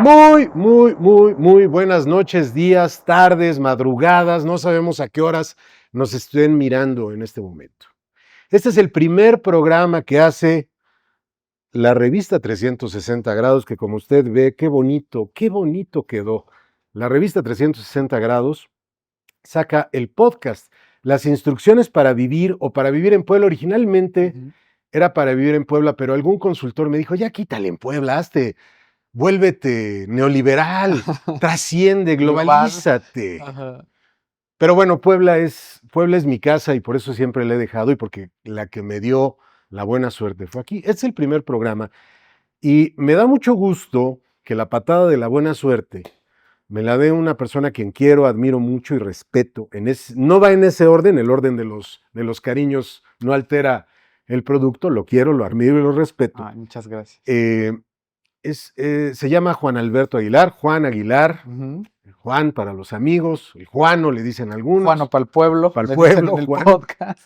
Muy buenas noches, días, tardes, madrugadas. No sabemos a qué horas nos estén mirando en este momento. Este es el primer programa que hace la revista 360 grados, que como usted ve, qué bonito quedó. La revista 360 grados saca el podcast, las instrucciones para vivir o para vivir en Puebla. Originalmente era para vivir en Puebla, pero algún consultor me dijo, ya quítale en Puebla, vuélvete neoliberal, trasciende, Global. globalízate. Ajá. Pero bueno, Puebla es mi casa y por eso siempre la he dejado y porque la que me dio la buena suerte fue aquí. Este es el primer programa y me da mucho gusto que la patada de la buena suerte me la dé una persona a quien quiero, admiro mucho y respeto. No va en ese orden, el orden de los cariños no altera el producto, lo quiero, lo admiro y lo respeto. Ay, muchas gracias. Se llama Juan Alberto Aguilar, Juan Aguilar, Ujú. Juan para los amigos, el Juano le dicen algunos. Juano para el pueblo, Para el le dicen pueblo, en el Juan. podcast.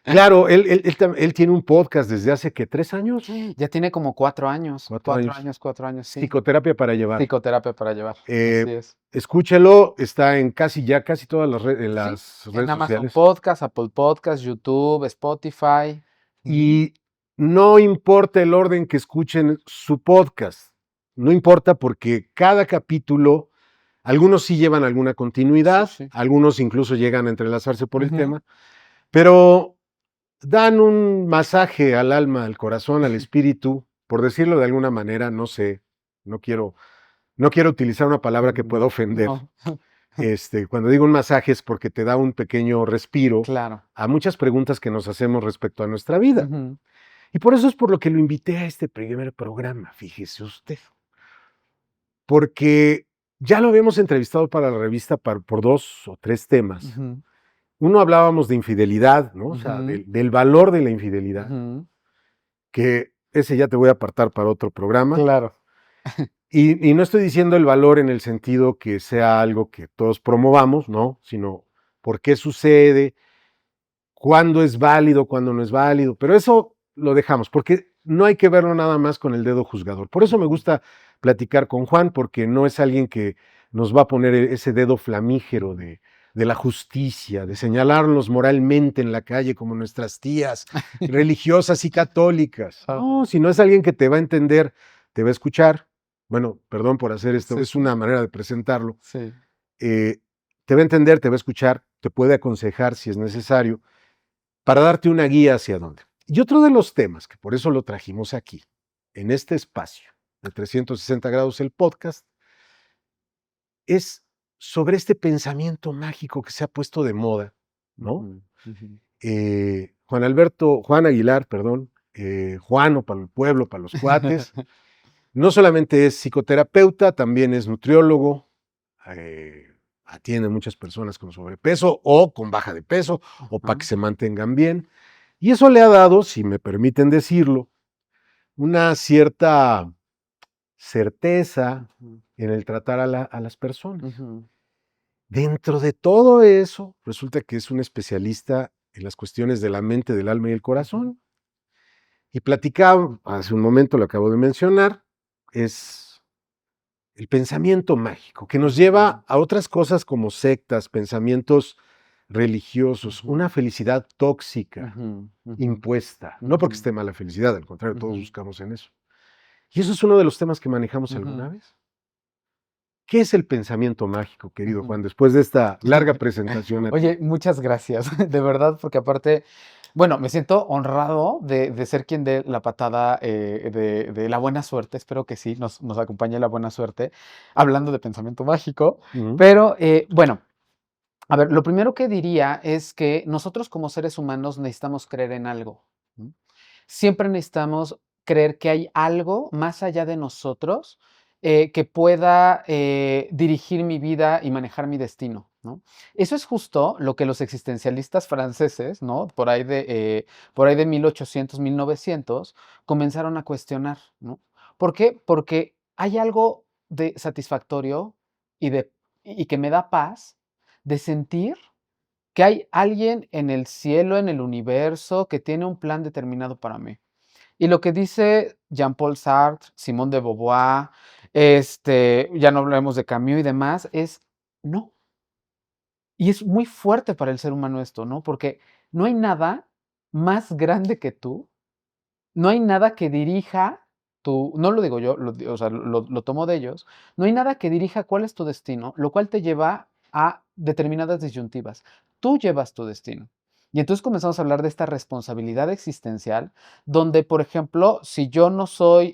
Claro, él tiene un podcast desde hace, ¿qué? ¿3 años? Ya tiene como 4 años. 4 4 años, sí. Psicoterapia para llevar. Psicoterapia para llevar. Así es. Escúchelo, está en casi todas las Sí, redes en Amazon sociales. Podcast, Apple Podcast, YouTube, Spotify. Y no importa el orden que escuchen su podcast, no importa porque cada capítulo, algunos sí llevan alguna continuidad, Sí. algunos incluso llegan a entrelazarse por el Ujú. tema, pero dan un masaje al alma, al corazón, al espíritu, por decirlo de alguna manera, no sé, no quiero utilizar una palabra que pueda ofender. No. Cuando digo un masaje es porque te da un pequeño respiro Claro. a muchas preguntas que nos hacemos respecto a nuestra vida. Ujú. Y por eso es por lo que lo invité a este primer programa, fíjese usted. Porque ya lo habíamos entrevistado para la revista por 2 o 3 temas. Ujú. Uno hablábamos de infidelidad, ¿no? O sea, Ujú. del valor de la infidelidad, Ujú. que ese ya te voy a apartar para otro programa. Claro. Y no estoy diciendo el valor en el sentido que sea algo que todos promovamos, ¿no? Sino por qué sucede, cuándo es válido, cuándo no es válido. Pero eso lo dejamos, porque no hay que verlo nada más con el dedo juzgador. Por eso me gusta platicar con Juan, porque no es alguien que nos va a poner ese dedo flamígero de la justicia, de señalarnos moralmente en la calle como nuestras tías religiosas y católicas. No, sino es alguien que te va a entender, te va a escuchar. Bueno, perdón por hacer esto, Sí, es sí. una manera de presentarlo. Sí. Te va a entender, te va a escuchar, te puede aconsejar si es necesario, para darte una guía hacia dónde. Y otro de los temas, que por eso lo trajimos aquí, en este espacio de 360 grados el podcast, es sobre este pensamiento mágico que se ha puesto de moda, ¿no? Juan Aguilar, perdón, Juano para el pueblo, para los cuates, no solamente es psicoterapeuta, también es nutriólogo, atiende a muchas personas con sobrepeso o con baja de peso o para que se mantengan bien. Y eso le ha dado, si me permiten decirlo, una cierta certeza en el tratar a las personas. Dentro de todo eso, resulta que es un especialista en las cuestiones de la mente, del alma y el corazón. Y platicaba, hace un momento lo acabo de mencionar, es el pensamiento mágico, que nos lleva a otras cosas como sectas, pensamientos religiosos, una felicidad tóxica, impuesta. No porque esté mal la felicidad, al contrario, todos buscamos en eso. Y eso es uno de los temas que manejamos alguna vez. ¿Qué es el pensamiento mágico, querido Juan, después de esta larga presentación? Oye, muchas gracias, de verdad, porque aparte, bueno, me siento honrado de ser quien dé la patada de la buena suerte. Espero que sí, nos acompañe la buena suerte, hablando de pensamiento mágico. Pero bueno, a ver, lo primero que diría es que nosotros como seres humanos necesitamos creer en algo. Siempre necesitamos creer que hay algo más allá de nosotros que pueda dirigir mi vida y manejar mi destino, ¿no? Eso es justo lo que los existencialistas franceses, ¿no? Por ahí de 1800, 1900, comenzaron a cuestionar, ¿no? ¿Por qué? Porque hay algo de satisfactorio y que me da paz de sentir que hay alguien en el cielo, en el universo, que tiene un plan determinado para mí. Y lo que dice Jean-Paul Sartre, Simone de Beauvoir, Ya no hablemos de Camus y demás, es no. Y es muy fuerte para el ser humano esto, ¿no? Porque no hay nada más grande que tú, no hay nada que dirija tu, no lo digo yo, o sea, lo tomo de ellos, no hay nada que dirija cuál es tu destino, lo cual te lleva a determinadas disyuntivas. Tú llevas tu destino. Y entonces comenzamos a hablar de esta responsabilidad existencial, donde, por ejemplo, si yo no soy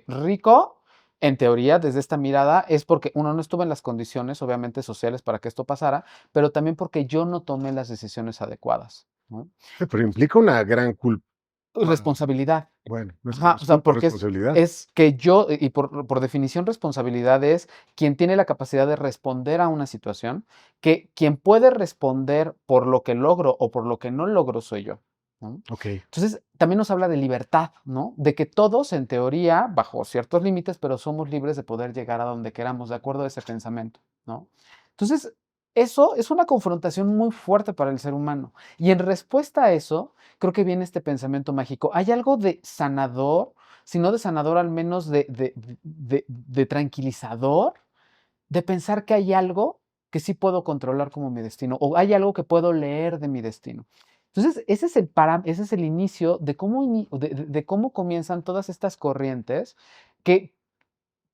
rico, en teoría, desde esta mirada, es porque uno no estuvo en las condiciones, obviamente, sociales para que esto pasara, pero también porque yo no tomé las decisiones adecuadas, ¿no? Pero implica una gran culpa. Responsabilidad. Bueno, no Ajá, es o sea, culpa, porque responsabilidad. es que yo, y por definición, responsabilidad es quien tiene la capacidad de responder a una situación, que quien puede responder por lo que logro o por lo que no logro soy yo, ¿no? Ok. Entonces, también nos habla de libertad, ¿no? De que todos, en teoría, bajo ciertos límites, pero somos libres de poder llegar a donde queramos, de acuerdo a ese pensamiento, ¿no? Entonces, eso es una confrontación muy fuerte para el ser humano. Y en respuesta a eso, creo que viene este pensamiento mágico. Hay algo de sanador, si no de sanador, al menos de tranquilizador, de pensar que hay algo que sí puedo controlar como mi destino, o hay algo que puedo leer de mi destino. Entonces, ese es el inicio de cómo, de cómo comienzan todas estas corrientes que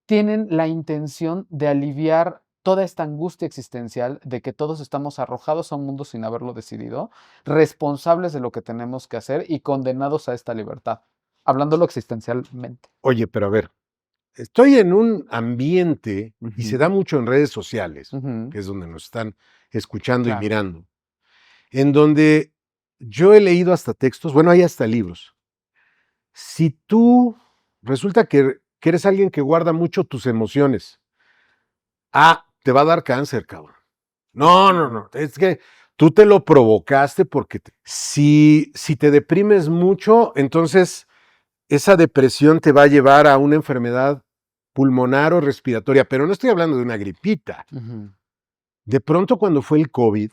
tienen la intención de aliviar toda esta angustia existencial de que todos estamos arrojados a un mundo sin haberlo decidido, responsables de lo que tenemos que hacer y condenados a esta libertad, hablándolo existencialmente. Oye, pero a ver, estoy en un ambiente y se da Ujú, mucho en redes sociales, ujú, que es donde nos están escuchando y claro. mirando, en donde yo he leído hasta textos, bueno, hay hasta libros. Si tú resulta que eres alguien que guarda mucho tus emociones, te va a dar cáncer, cabrón. No, no, no, es que tú te lo provocaste porque si te deprimes mucho, entonces esa depresión te va a llevar a una enfermedad pulmonar o respiratoria, pero no estoy hablando de una gripita. Ujú. De pronto cuando fue el COVID,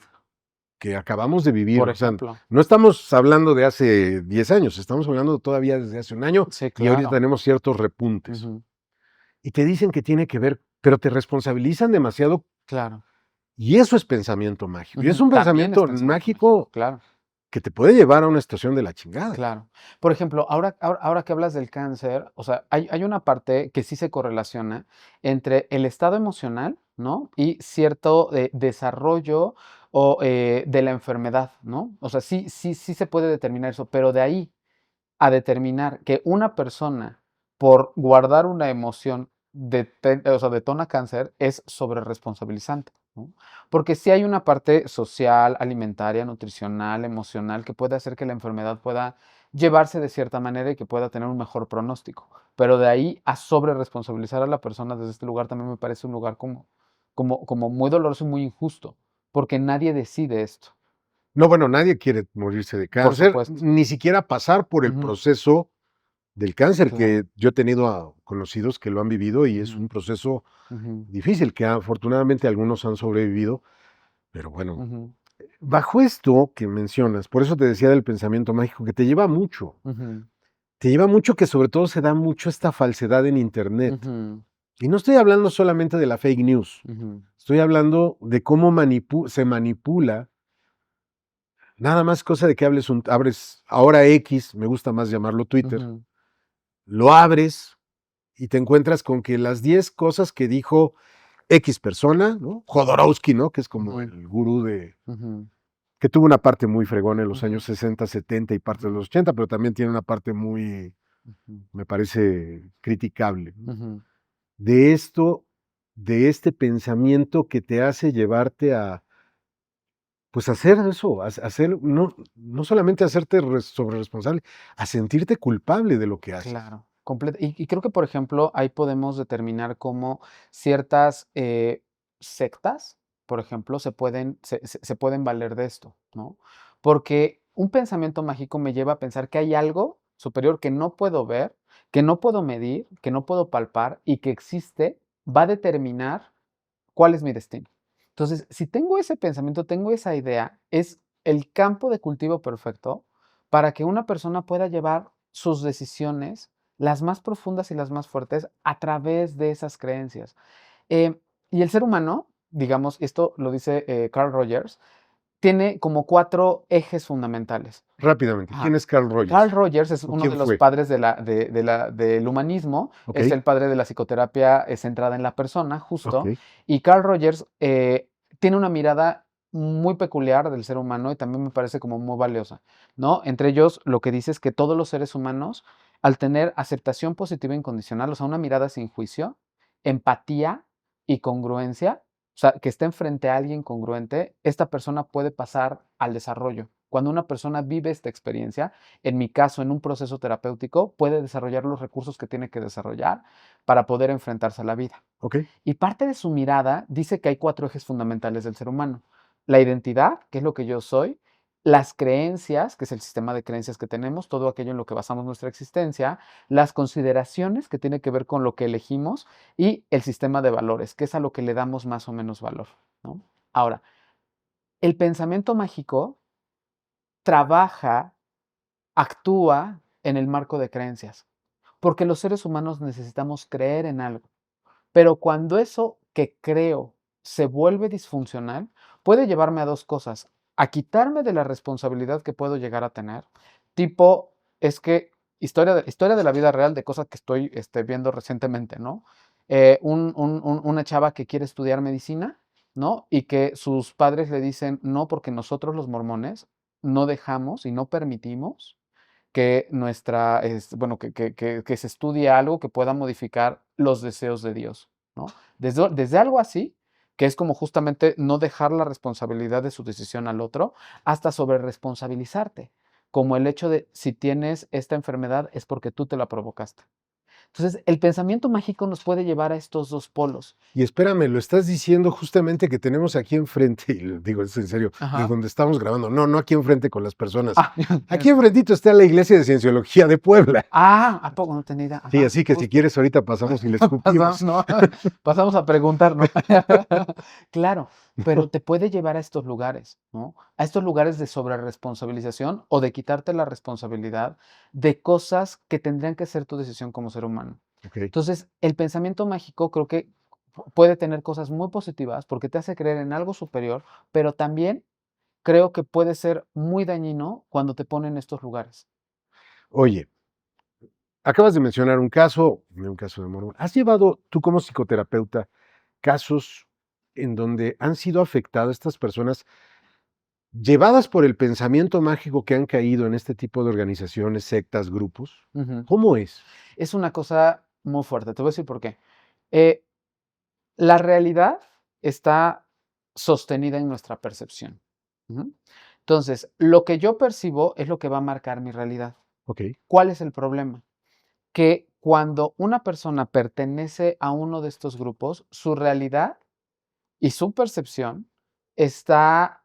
que acabamos de vivir, Por o sea, ejemplo. no estamos hablando de hace 10 años, estamos hablando todavía desde hace un año Sí, y ahorita claro. tenemos ciertos repuntes. Ujú, Y te dicen que tiene que ver, pero te responsabilizan demasiado claro. y eso es pensamiento mágico. Y es Ujú. un También es pensamiento pensamiento mágico, mágico claro. que te puede llevar a una situación de la chingada. Claro. Por ejemplo, ahora que hablas del cáncer, o sea, hay una parte que sí se correlaciona entre el estado emocional, ¿no? Y cierto desarrollo de la enfermedad, ¿no? O sea, sí se puede determinar eso, pero de ahí a determinar que una persona, por guardar una emoción, o sea, detona cáncer, es sobreresponsabilizante, ¿no? Porque sí hay una parte social, alimentaria, nutricional, emocional, que puede hacer que la enfermedad pueda llevarse de cierta manera y que pueda tener un mejor pronóstico. Pero de ahí a sobreresponsabilizar a la persona desde este lugar también me parece un lugar como muy doloroso y muy injusto, porque nadie decide esto, No, bueno, nadie quiere morirse de por cáncer, supuesto. ni siquiera pasar por el Ujú, proceso del cáncer, claro. que yo he tenido conocidos que lo han vivido y es Ujú, un proceso ujú. difícil, que afortunadamente algunos han sobrevivido, pero bueno, Ujú, bajo esto que mencionas, por eso te decía del pensamiento mágico, que ujú, te lleva mucho que sobre todo se da mucho esta falsedad en Internet. ujú, Y no estoy hablando solamente de la fake news, ujú, estoy hablando de cómo se manipula. Nada más cosa de que abres ahora X, me gusta más llamarlo Twitter, ujú, lo abres y te encuentras con que las 10 cosas que dijo X persona, ¿no? Jodorowsky, ¿no? Que es como ujú, el gurú ujú, que tuvo una parte muy fregona en los años ujú, 60, 70 y parte de ujú, los 80, pero también tiene una parte muy, ujú, me parece, criticable, ¿no? ujú, De esto, de este pensamiento que te hace llevarte a, pues hacer eso, hacer, no solamente hacerte sobre responsable, a sentirte culpable de lo que haces. claro, y creo que, por ejemplo, ahí podemos determinar cómo ciertas, sectas, por ejemplo, se pueden valer de esto, ¿no? Porque un pensamiento mágico me lleva a pensar que hay algo superior que no puedo ver, que no puedo medir, que no puedo palpar y que existe, va a determinar cuál es mi destino. Entonces, si tengo ese pensamiento, tengo esa idea, es el campo de cultivo perfecto para que una persona pueda llevar sus decisiones las más profundas y las más fuertes, a través de esas creencias. Y el ser humano, digamos, esto lo dice Carl Rogers, tiene como 4 ejes fundamentales. Rápidamente, ¿quién Ajá. es Carl Carl Rogers? Rogers es ¿O uno quién de los fue? padres del humanismo, Ok, es el padre de la psicoterapia centrada en la persona, ok, justo. Y Carl Rogers tiene una mirada muy peculiar del ser humano y también me parece como muy valiosa, ¿no? Entre ellos, lo que dice es que todos los seres humanos, al tener aceptación positiva e incondicional, o sea, una mirada sin juicio, empatía y congruencia, o sea, que estén frente a alguien congruente, esta persona puede pasar al desarrollo. Cuando una persona vive esta experiencia, en mi caso, en un proceso terapéutico, puede desarrollar los recursos que tiene que desarrollar para poder enfrentarse a la vida. ok. Y parte de su mirada dice que hay 4 ejes fundamentales del ser humano. La identidad, que es lo que yo soy, las creencias, que es el sistema de creencias que tenemos, todo aquello en lo que basamos nuestra existencia, las consideraciones, que tiene que ver con lo que elegimos, y el sistema de valores, que es a lo que le damos más o menos valor, ¿no? Ahora, el pensamiento mágico trabaja, actúa en el marco de creencias, porque los seres humanos necesitamos creer en algo. Pero cuando eso que creo se vuelve disfuncional, puede llevarme a 2 cosas: a quitarme de la responsabilidad que puedo llegar a tener, tipo, es que historia de la vida real de cosas que estoy viendo recientemente, ¿no? Una chava que quiere estudiar medicina, ¿no? Y que sus padres le dicen, no, porque nosotros los mormones no dejamos y no permitimos que bueno, que se estudie algo que pueda modificar los deseos de Dios, ¿no? Desde algo así, que es como justamente no dejar la responsabilidad de su decisión al otro, hasta sobre responsabilizarte, como el hecho de si tienes esta enfermedad es porque tú te la provocaste. Entonces, el pensamiento mágico nos puede llevar a estos 2 polos. Y espérame, lo estás diciendo justamente que tenemos aquí enfrente, y lo digo esto en serio, de Ajá. donde estamos grabando. No, no aquí enfrente con las personas. Ah, Aquí enfrentito está la Iglesia de Cienciología de Puebla. ¿a poco no tenía idea? Sí, Ajá, así que si justo. quieres ahorita pasamos y le Pasamos, escupimos. ¿no? Pasamos a preguntar, ¿no? Claro, pero te puede llevar a estos lugares, ¿no? A estos lugares de sobreresponsabilización o de quitarte la responsabilidad de cosas que tendrían que ser tu decisión como ser humano. Ok. Entonces, el pensamiento mágico creo que puede tener cosas muy positivas porque te hace creer en algo superior, pero también creo que puede ser muy dañino cuando te pone en estos lugares. Oye, acabas de mencionar un caso de mormón. ¿Has llevado tú como psicoterapeuta casos en donde han sido afectadas estas personas llevadas por el pensamiento mágico que han caído en este tipo de organizaciones, sectas, grupos? Ujú. ¿Cómo es? Es una cosa muy fuerte. Te voy a decir por qué. Eh, La realidad está sostenida en nuestra percepción. Ujú. Entonces, lo que yo percibo es lo que va a marcar mi realidad. Ok, ¿Cuál es el problema? Que cuando una persona pertenece a uno de estos grupos, su realidad y su percepción está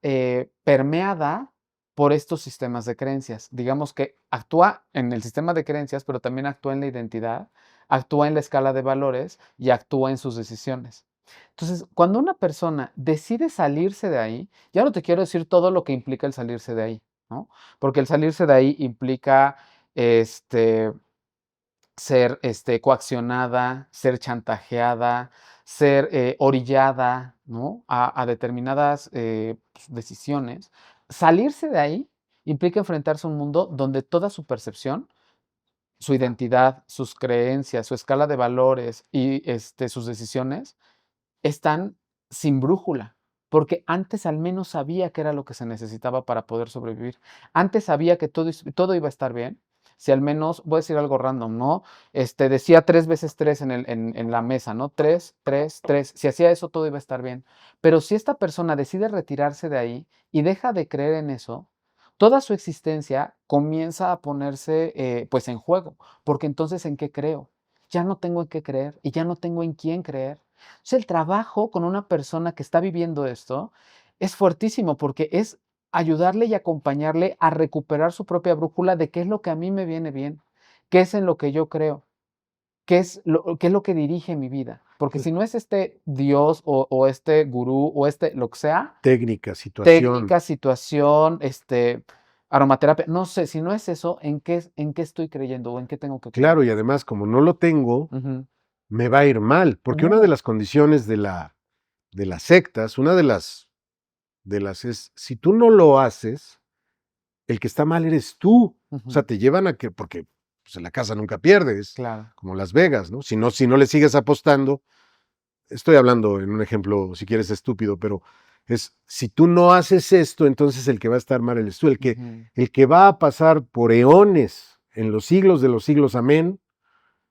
permeada por estos sistemas de creencias. Digamos que actúa en el sistema de creencias, pero también actúa en la identidad, actúa en la escala de valores y actúa en sus decisiones. Entonces, cuando una persona decide salirse de ahí, ya no te quiero decir todo lo que implica el salirse de ahí, ¿no? Porque el salirse de ahí implica este, ser coaccionada, ser chantajeada, ser orillada, ¿no? A determinadas decisiones. Salirse de ahí implica enfrentarse a un mundo donde toda su percepción, su identidad, sus creencias, su escala de valores y sus decisiones están sin brújula, porque antes al menos sabía qué era lo que se necesitaba para poder sobrevivir. Antes sabía que todo iba a estar bien. Si al menos, voy a decir algo random, ¿no? Decía 3 veces 3 en la mesa, ¿no? 3, 3, 3. Si hacía eso, todo iba a estar bien. Pero si esta persona decide retirarse de ahí y deja de creer en eso, toda su existencia comienza a ponerse pues en juego, porque entonces ¿en qué creo? Ya no tengo en qué creer y ya no tengo en quién creer. Entonces, el trabajo con una persona que está viviendo esto es fuertísimo porque es ayudarle y acompañarle a recuperar su propia brújula de qué es lo que a mí me viene bien, qué es en lo que yo creo, qué es lo que dirige mi vida. Porque si no es este Dios o este gurú o lo que sea, técnica, situación. técnica, situación, aromaterapia. No sé, si no es eso, en qué estoy creyendo o en qué tengo que creer? Claro, y además, como no lo tengo, Ujú. me va a ir mal, porque una de las condiciones de las sectas, una de las es, si tú no lo haces, el que está mal eres tú. O sea, Ujú. te llevan a que, porque pues, en la casa nunca pierdes, Claro. como Las Vegas, ¿no? Si no le sigues apostando, estoy hablando en un ejemplo, si quieres, estúpido, pero es, si tú no haces esto, entonces el que va a estar mal eres tú, Ujú. el que va a pasar por eones en los siglos de los siglos, amén,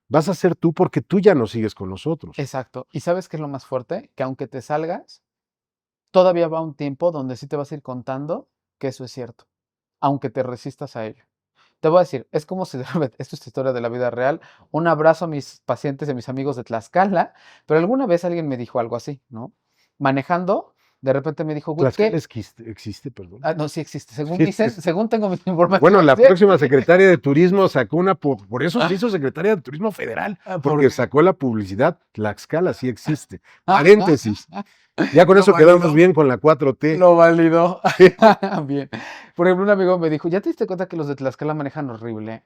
vas a ser tú porque tú ya no sigues con nosotros. Exacto. ¿Y sabes qué es lo más fuerte? Que aunque te salgas, todavía va un tiempo donde sí te vas a ir contando que eso es cierto, aunque te resistas a ello. Te voy a decir, es como si, esto es historia de la vida real, un abrazo a mis pacientes y a mis amigos de Tlaxcala, pero alguna vez alguien me dijo algo así, ¿no? Manejando, de repente me dijo, güey, Tlaxcala ¿qué? existe, perdón. Ah, no, sí existe, según Sí dicen, existe. según tengo mi Bueno, información, la sí próxima existe. secretaria de Turismo sacó una, por eso se hizo secretaria de Turismo Federal, ¿Por porque qué? sacó la publicidad, Tlaxcala sí existe. Paréntesis. Ya con Lo eso quedamos validó. bien con la 4T. Lo validó. Bien. Por ejemplo, un amigo me dijo, ¿ya te diste cuenta que los de Tlaxcala manejan horrible?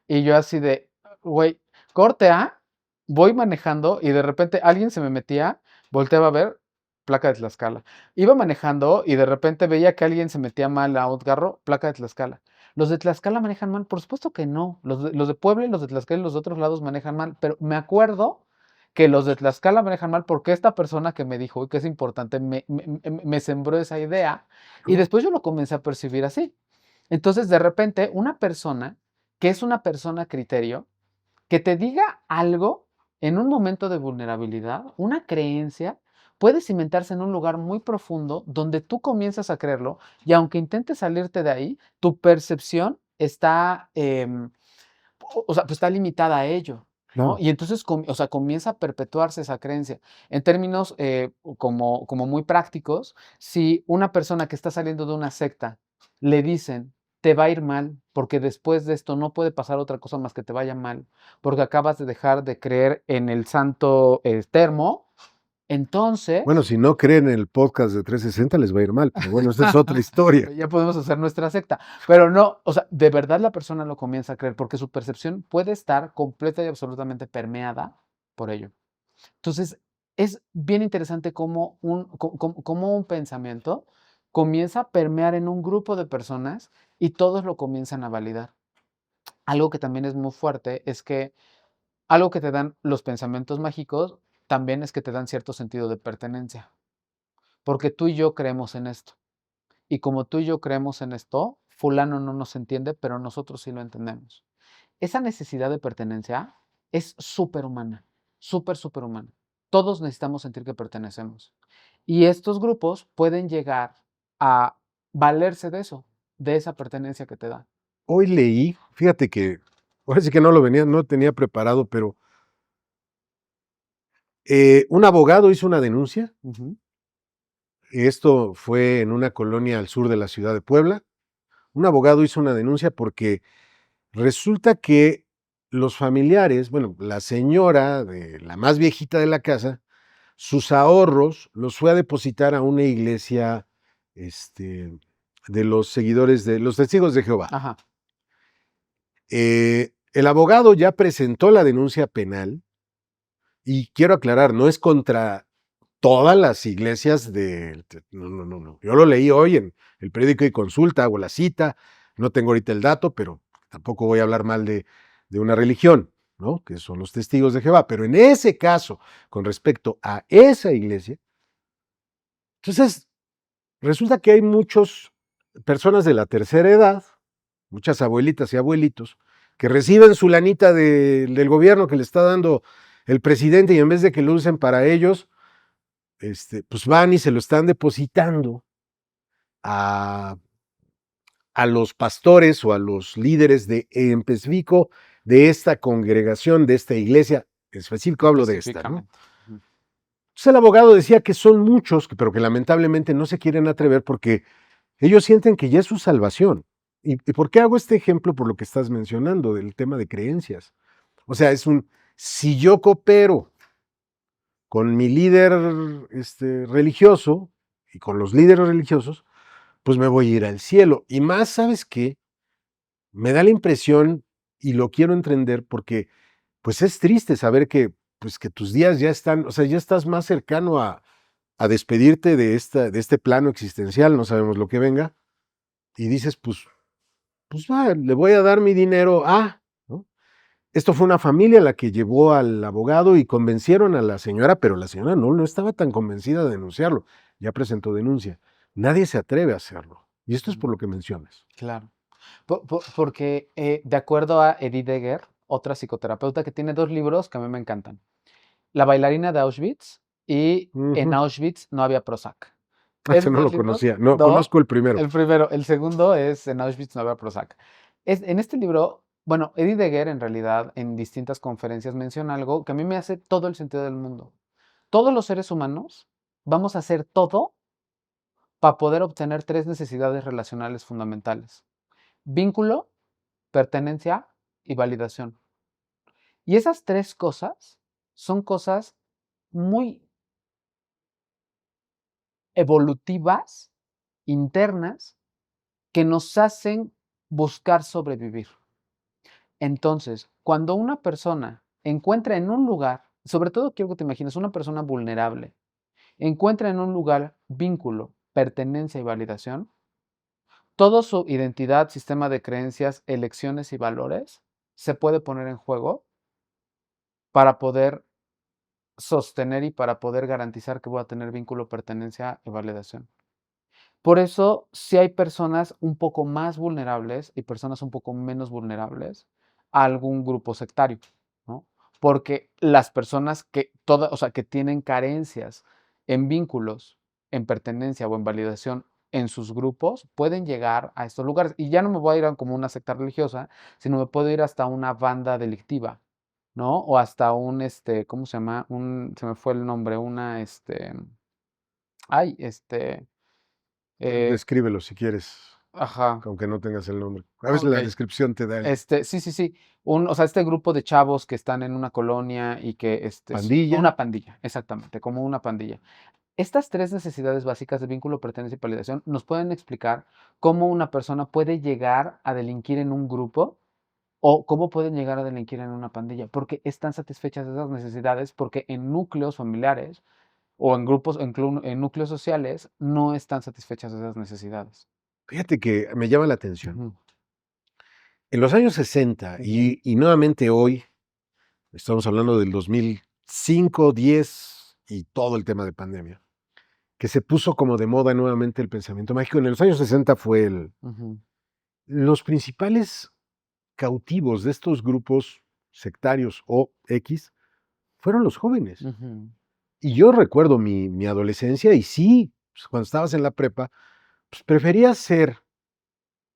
Y yo así de, güey, corte A, voy manejando y de repente alguien se me metía, volteaba a ver, placa de Tlaxcala. Iba manejando y de repente veía que alguien se metía mal a un carro, placa de Tlaxcala. ¿Los de Tlaxcala manejan mal? Por supuesto que no. Los de Puebla y los de Tlaxcala y los de otros lados manejan mal. Pero me acuerdo que los de Tlaxcala manejan mal porque esta persona que me dijo y que es importante me sembró esa idea y después yo lo comencé a percibir así. Entonces, de repente, una persona que es una persona criterio, que te diga algo en un momento de vulnerabilidad, una creencia, puede cimentarse en un lugar muy profundo donde tú comienzas a creerlo y aunque intentes salirte de ahí, tu percepción está, o sea, pues está limitada a ello, ¿no? Claro. Y entonces, o sea, comienza a perpetuarse esa creencia. En términos como muy prácticos, si una persona que está saliendo de una secta le dicen, te va a ir mal, porque después de esto no puede pasar otra cosa más que te vaya mal, porque acabas de dejar de creer en el santo termo, Bueno, entonces si no creen en el podcast de 360 les va a ir mal, pero bueno, esa es otra historia. ya podemos hacer nuestra secta. Pero no, o sea, de verdad la persona lo comienza a creer porque su percepción puede estar completa y absolutamente permeada por ello. Entonces, es bien interesante cómo un pensamiento comienza a permear en un grupo de personas y todos lo comienzan a validar. Algo que también es muy fuerte es que algo que te dan los pensamientos mágicos también es que te dan cierto sentido de pertenencia, porque tú y yo creemos en esto. Y como tú y yo creemos en esto, fulano no nos entiende, pero nosotros sí lo entendemos. Esa necesidad de pertenencia es súper humana, súper humana. Todos necesitamos sentir que pertenecemos. Y estos grupos pueden llegar a valerse de eso, de esa pertenencia que te da. Hoy leí, fíjate que, ahora sí que no lo venía, no tenía preparado, pero un abogado hizo una denuncia. Ujú. Esto fue en una colonia al sur de la ciudad de Puebla. Un abogado hizo una denuncia porque resulta que los familiares, bueno, la señora de la más viejita de la casa, sus ahorros los fue a depositar a una iglesia de los seguidores de los testigos de Jehová. Ajá. El abogado ya presentó la denuncia penal y quiero aclarar, no es contra todas las iglesias de... No. Yo lo leí hoy en el periódico y consulta, hago la cita, no tengo ahorita el dato, pero tampoco voy a hablar mal de una religión, ¿no? Que son los testigos de Jehová. Pero en ese caso, con respecto a esa iglesia, entonces resulta que hay muchas personas de la tercera edad, muchas abuelitas y abuelitos, que reciben su lanita del gobierno que le está dando el presidente y en vez de que lo usen para ellos, pues van y se lo están depositando a, a los pastores o a los líderes en específico de esta congregación, de esta iglesia, en específico hablo de esta, ¿no? Específicamente. Ujú. Entonces el abogado decía que son muchos, pero que lamentablemente no se quieren atrever porque ellos sienten que ya es su salvación. ¿Y por qué hago este ejemplo? Por lo que estás mencionando, del tema de creencias. O sea, si yo coopero con mi líder religioso y con los líderes religiosos, pues me voy a ir al cielo. Y más, ¿sabes qué? me da la impresión, y lo quiero entender porque pues es triste saber que, pues, que tus días ya están, o sea, ya estás más cercano a despedirte de este plano existencial, no sabemos lo que venga, y dices, pues va, le voy a dar mi dinero a, ¿no? Esto fue una familia la que llevó al abogado y convencieron a la señora, pero la señora no estaba tan convencida de denunciarlo. Ya presentó denuncia. Nadie se atreve a hacerlo. Y esto es por lo que mencionas. Claro. Porque de acuerdo a Edith Eger, otra psicoterapeuta que tiene 2 libros que a mí me encantan. La bailarina de Auschwitz y En Ujú. Auschwitz no había Prozac. Ese Esos no 2 lo libros, conocía. No, no, conozco el primero. el primero. El segundo es En Auschwitz no había Prozac. En este libro, bueno, Edith Eger en realidad en distintas conferencias menciona algo que a mí me hace todo el sentido del mundo. Todos los seres humanos vamos a hacer todo para poder obtener 3 necesidades relacionales fundamentales: vínculo, pertenencia y validación. Y esas 3 cosas son cosas muy evolutivas, internas, que nos hacen buscar sobrevivir. Entonces, cuando una persona encuentra en un lugar, sobre todo quiero que te imagines una persona vulnerable, encuentra en un lugar vínculo, pertenencia y validación, toda su identidad, sistema de creencias, elecciones y valores se puede poner en juego para poder sostener y para poder garantizar que voy a tener vínculo, pertenencia y validación. Por eso, sí hay personas un poco más vulnerables y personas un poco menos vulnerables a algún grupo sectario, ¿no? Porque las personas o sea, que tienen carencias en vínculos, en pertenencia o en validación en sus grupos, pueden llegar a estos lugares. Y ya no me voy a ir a como una secta religiosa, sino me puedo ir hasta una banda delictiva, ¿no? O hasta ¿cómo se llama? Se me fue el nombre, ay, eh, Descríbelo si quieres, ajá, aunque no tengas el nombre. A veces ok. la descripción te da el Sí, sí, sí. O sea, este grupo de chavos que están en una colonia y que, pandilla. una pandilla, exactamente, como una pandilla. Estas 3 necesidades básicas de vínculo, pertenencia y validación nos pueden explicar cómo una persona puede llegar a delinquir en un grupo o cómo pueden llegar a delinquir en una pandilla, porque están satisfechas esas necesidades, porque en núcleos familiares o en grupos, en núcleos sociales, no están satisfechas esas necesidades. Fíjate que me llama la atención. Ujú, En los años 60 ujú, y nuevamente hoy, estamos hablando del 2005, 10 y todo el tema de pandemia, que se puso como de moda nuevamente el pensamiento mágico. En los años 60 fue ujú, los principales cautivos de estos grupos sectarios o X fueron los jóvenes. ujú. Y yo recuerdo mi adolescencia y sí, pues, cuando estabas en la prepa, pues preferías ser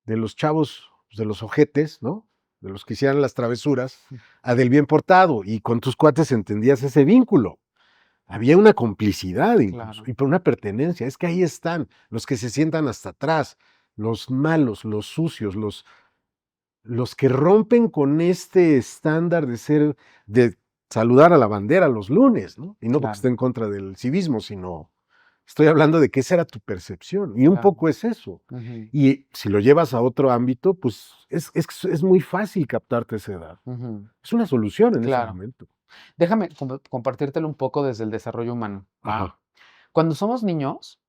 de los chavos, pues, de los ojetes, ¿no? De los que hicieran las travesuras, a del bien portado. Y con tus cuates entendías ese vínculo. Había una complicidad incluso, Claro, y por una pertenencia. Es que ahí están los que se sientan hasta atrás, los malos, los sucios, los que rompen con este estándar de ser, de saludar a la bandera los lunes, ¿no? Y no porque claro, esté en contra del civismo, sino estoy hablando de que esa era tu percepción. Y un claro. poco es eso. Ujú, Y si lo llevas a otro ámbito, pues es muy fácil captarte esa edad. ujú, Es una solución en ese claro. momento. Déjame compartírtelo un poco desde el desarrollo humano, ¿va? Ajá. Cuando somos niños,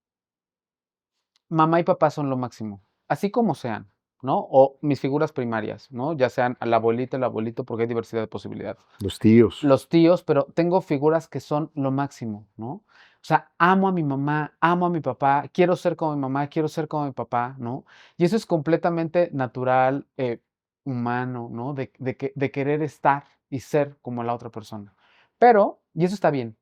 mamá y papá son lo máximo, así como sean, ¿no? O mis figuras primarias, ¿no? Ya sean a la abuelita, el abuelito, porque hay diversidad de posibilidades. Los tíos. Los tíos, pero tengo figuras que son lo máximo, ¿no? O sea, amo a mi mamá, amo a mi papá, quiero ser como mi mamá, quiero ser como mi papá, ¿no? Y eso es completamente natural, humano, ¿no? De querer estar y ser como la otra persona. Pero, y eso está bien,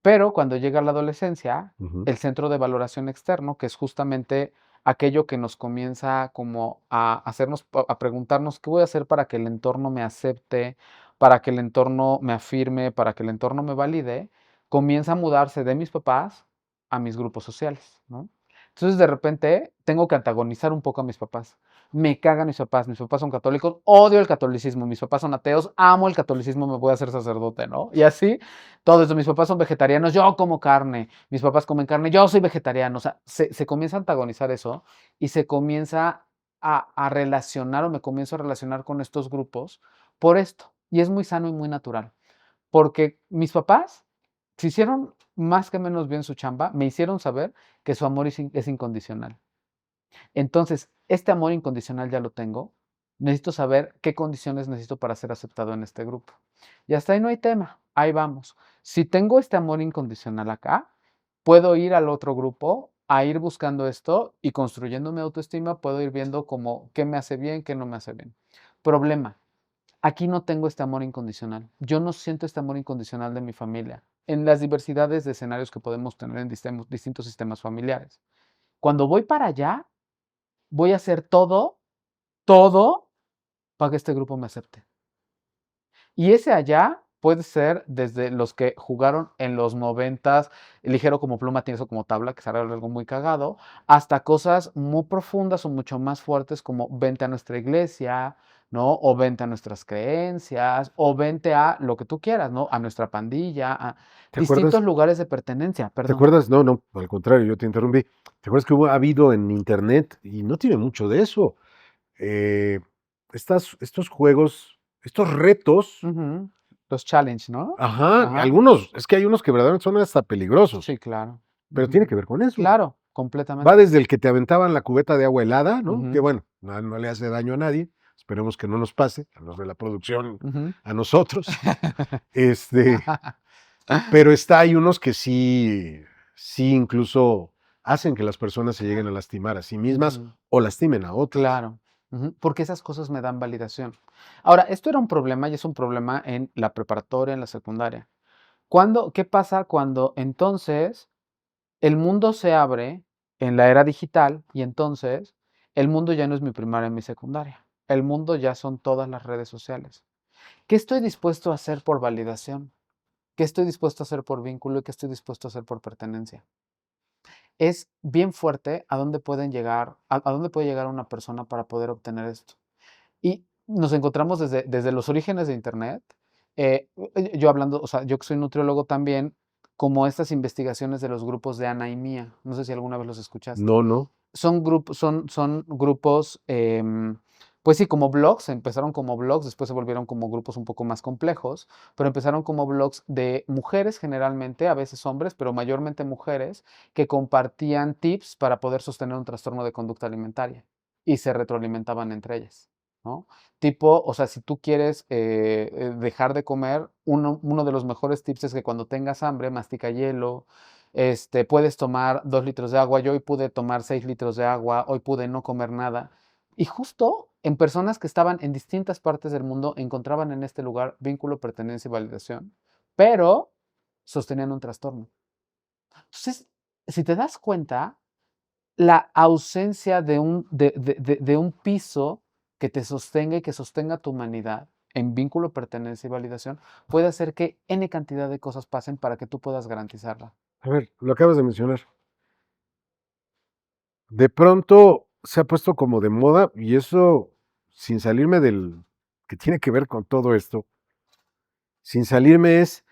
pero cuando llega la adolescencia, Ujú. el centro de valoración externo, que es justamente aquello que nos comienza como a hacernos, a preguntarnos qué voy a hacer para que el entorno me acepte, para que el entorno me afirme, para que el entorno me valide, comienza a mudarse de mis papás a mis grupos sociales, ¿no? Entonces de repente tengo que antagonizar un poco a mis papás. Me cagan mis papás son católicos, odio el catolicismo, mis papás son ateos, amo el catolicismo, me voy a hacer sacerdote, ¿no? Y así todo eso, mis papás son vegetarianos, yo como carne, mis papás comen carne, yo soy vegetariano, o sea, se comienza a antagonizar eso y se comienza a relacionar o me comienzo a relacionar con estos grupos por esto. Y es muy sano y muy natural. Porque mis papás se hicieron más que menos bien su chamba, me hicieron saber que su amor es incondicional. Entonces, este amor incondicional ya lo tengo. Necesito saber qué condiciones necesito para ser aceptado en este grupo. Y hasta ahí no hay tema. Ahí vamos. Si tengo este amor incondicional acá, puedo ir al otro grupo a ir buscando esto y construyendo mi autoestima, puedo ir viendo como qué me hace bien, qué no me hace bien. Problema. Aquí no tengo este amor incondicional. Yo no siento este amor incondicional de mi familia en las diversidades de escenarios que podemos tener en distintos sistemas familiares. Cuando voy para allá, voy a hacer todo para que este grupo me acepte. Y ese allá puede ser desde los que jugaron en los 90s, ligero como pluma, tieso como tabla, que será algo muy cagado, hasta cosas muy profundas o mucho más fuertes como vente a nuestra iglesia, ¿no? O vente a nuestras creencias, o vente a lo que tú quieras, ¿no? A nuestra pandilla, a ¿Te distintos acuerdas? lugares de pertenencia, ¿Te perdón. acuerdas? No, no, al contrario, yo te interrumpí. ¿Te acuerdas que ha habido en internet, y no tiene mucho de eso, eh, estos juegos, estos retos? Ujú. Los challenge, ¿no? Ajá, Ajá. algunos, es que hay unos que verdaderamente son hasta peligrosos, Sí, claro. pero tiene Ujú. que ver con eso. Claro, Va completamente. desde el que te aventaban la cubeta de agua helada, ¿no? Que Ujú, bueno, no le hace daño a nadie, esperemos que no nos pase, a los de la producción, ujú. a nosotros, este, pero hay unos que sí incluso hacen que las personas se lleguen a lastimar a sí mismas Ujú. o lastimen a otras. Claro, ujú, porque esas cosas me dan validación. Ahora, esto era un problema y es un problema en la preparatoria, en la secundaria. ¿Qué pasa cuando entonces el mundo se abre en la era digital y entonces el mundo ya no es mi primaria y mi secundaria? El mundo ya son todas las redes sociales. ¿Qué estoy dispuesto a hacer por validación? ¿Qué estoy dispuesto a hacer por vínculo y qué estoy dispuesto a hacer por pertenencia? Es bien fuerte a dónde pueden llegar, a dónde puede llegar una persona para poder obtener esto. Y nos encontramos desde los orígenes de Internet. Yo hablando, o sea, yo que soy nutriólogo también, como estas investigaciones de los grupos de Ana y Mía. No sé si alguna vez los escuchaste. No, no. Son grupos, pues sí, como blogs, empezaron como blogs, después se volvieron como grupos un poco más complejos, pero empezaron como blogs de mujeres generalmente, a veces hombres, pero mayormente mujeres, que compartían tips para poder sostener un trastorno de conducta alimentaria y se retroalimentaban entre ellas, ¿no? Tipo, o sea, si tú quieres dejar de comer, uno de los mejores tips es que cuando tengas hambre, mastica hielo, puedes tomar 2 litros de agua. Yo hoy pude tomar 6 litros de agua, hoy pude no comer nada. Y justo en personas que estaban en distintas partes del mundo encontraban en este lugar vínculo, pertenencia y validación, pero sostenían un trastorno. Entonces, si te das cuenta, la ausencia de un piso que te sostenga y que sostenga tu humanidad en vínculo, pertenencia y validación puede hacer que N cantidad de cosas pasen para que tú puedas garantizarla. A ver, lo acabas de mencionar. De pronto se ha puesto como de moda y eso, sin salirme del que tiene que ver con todo esto, sin salirme es,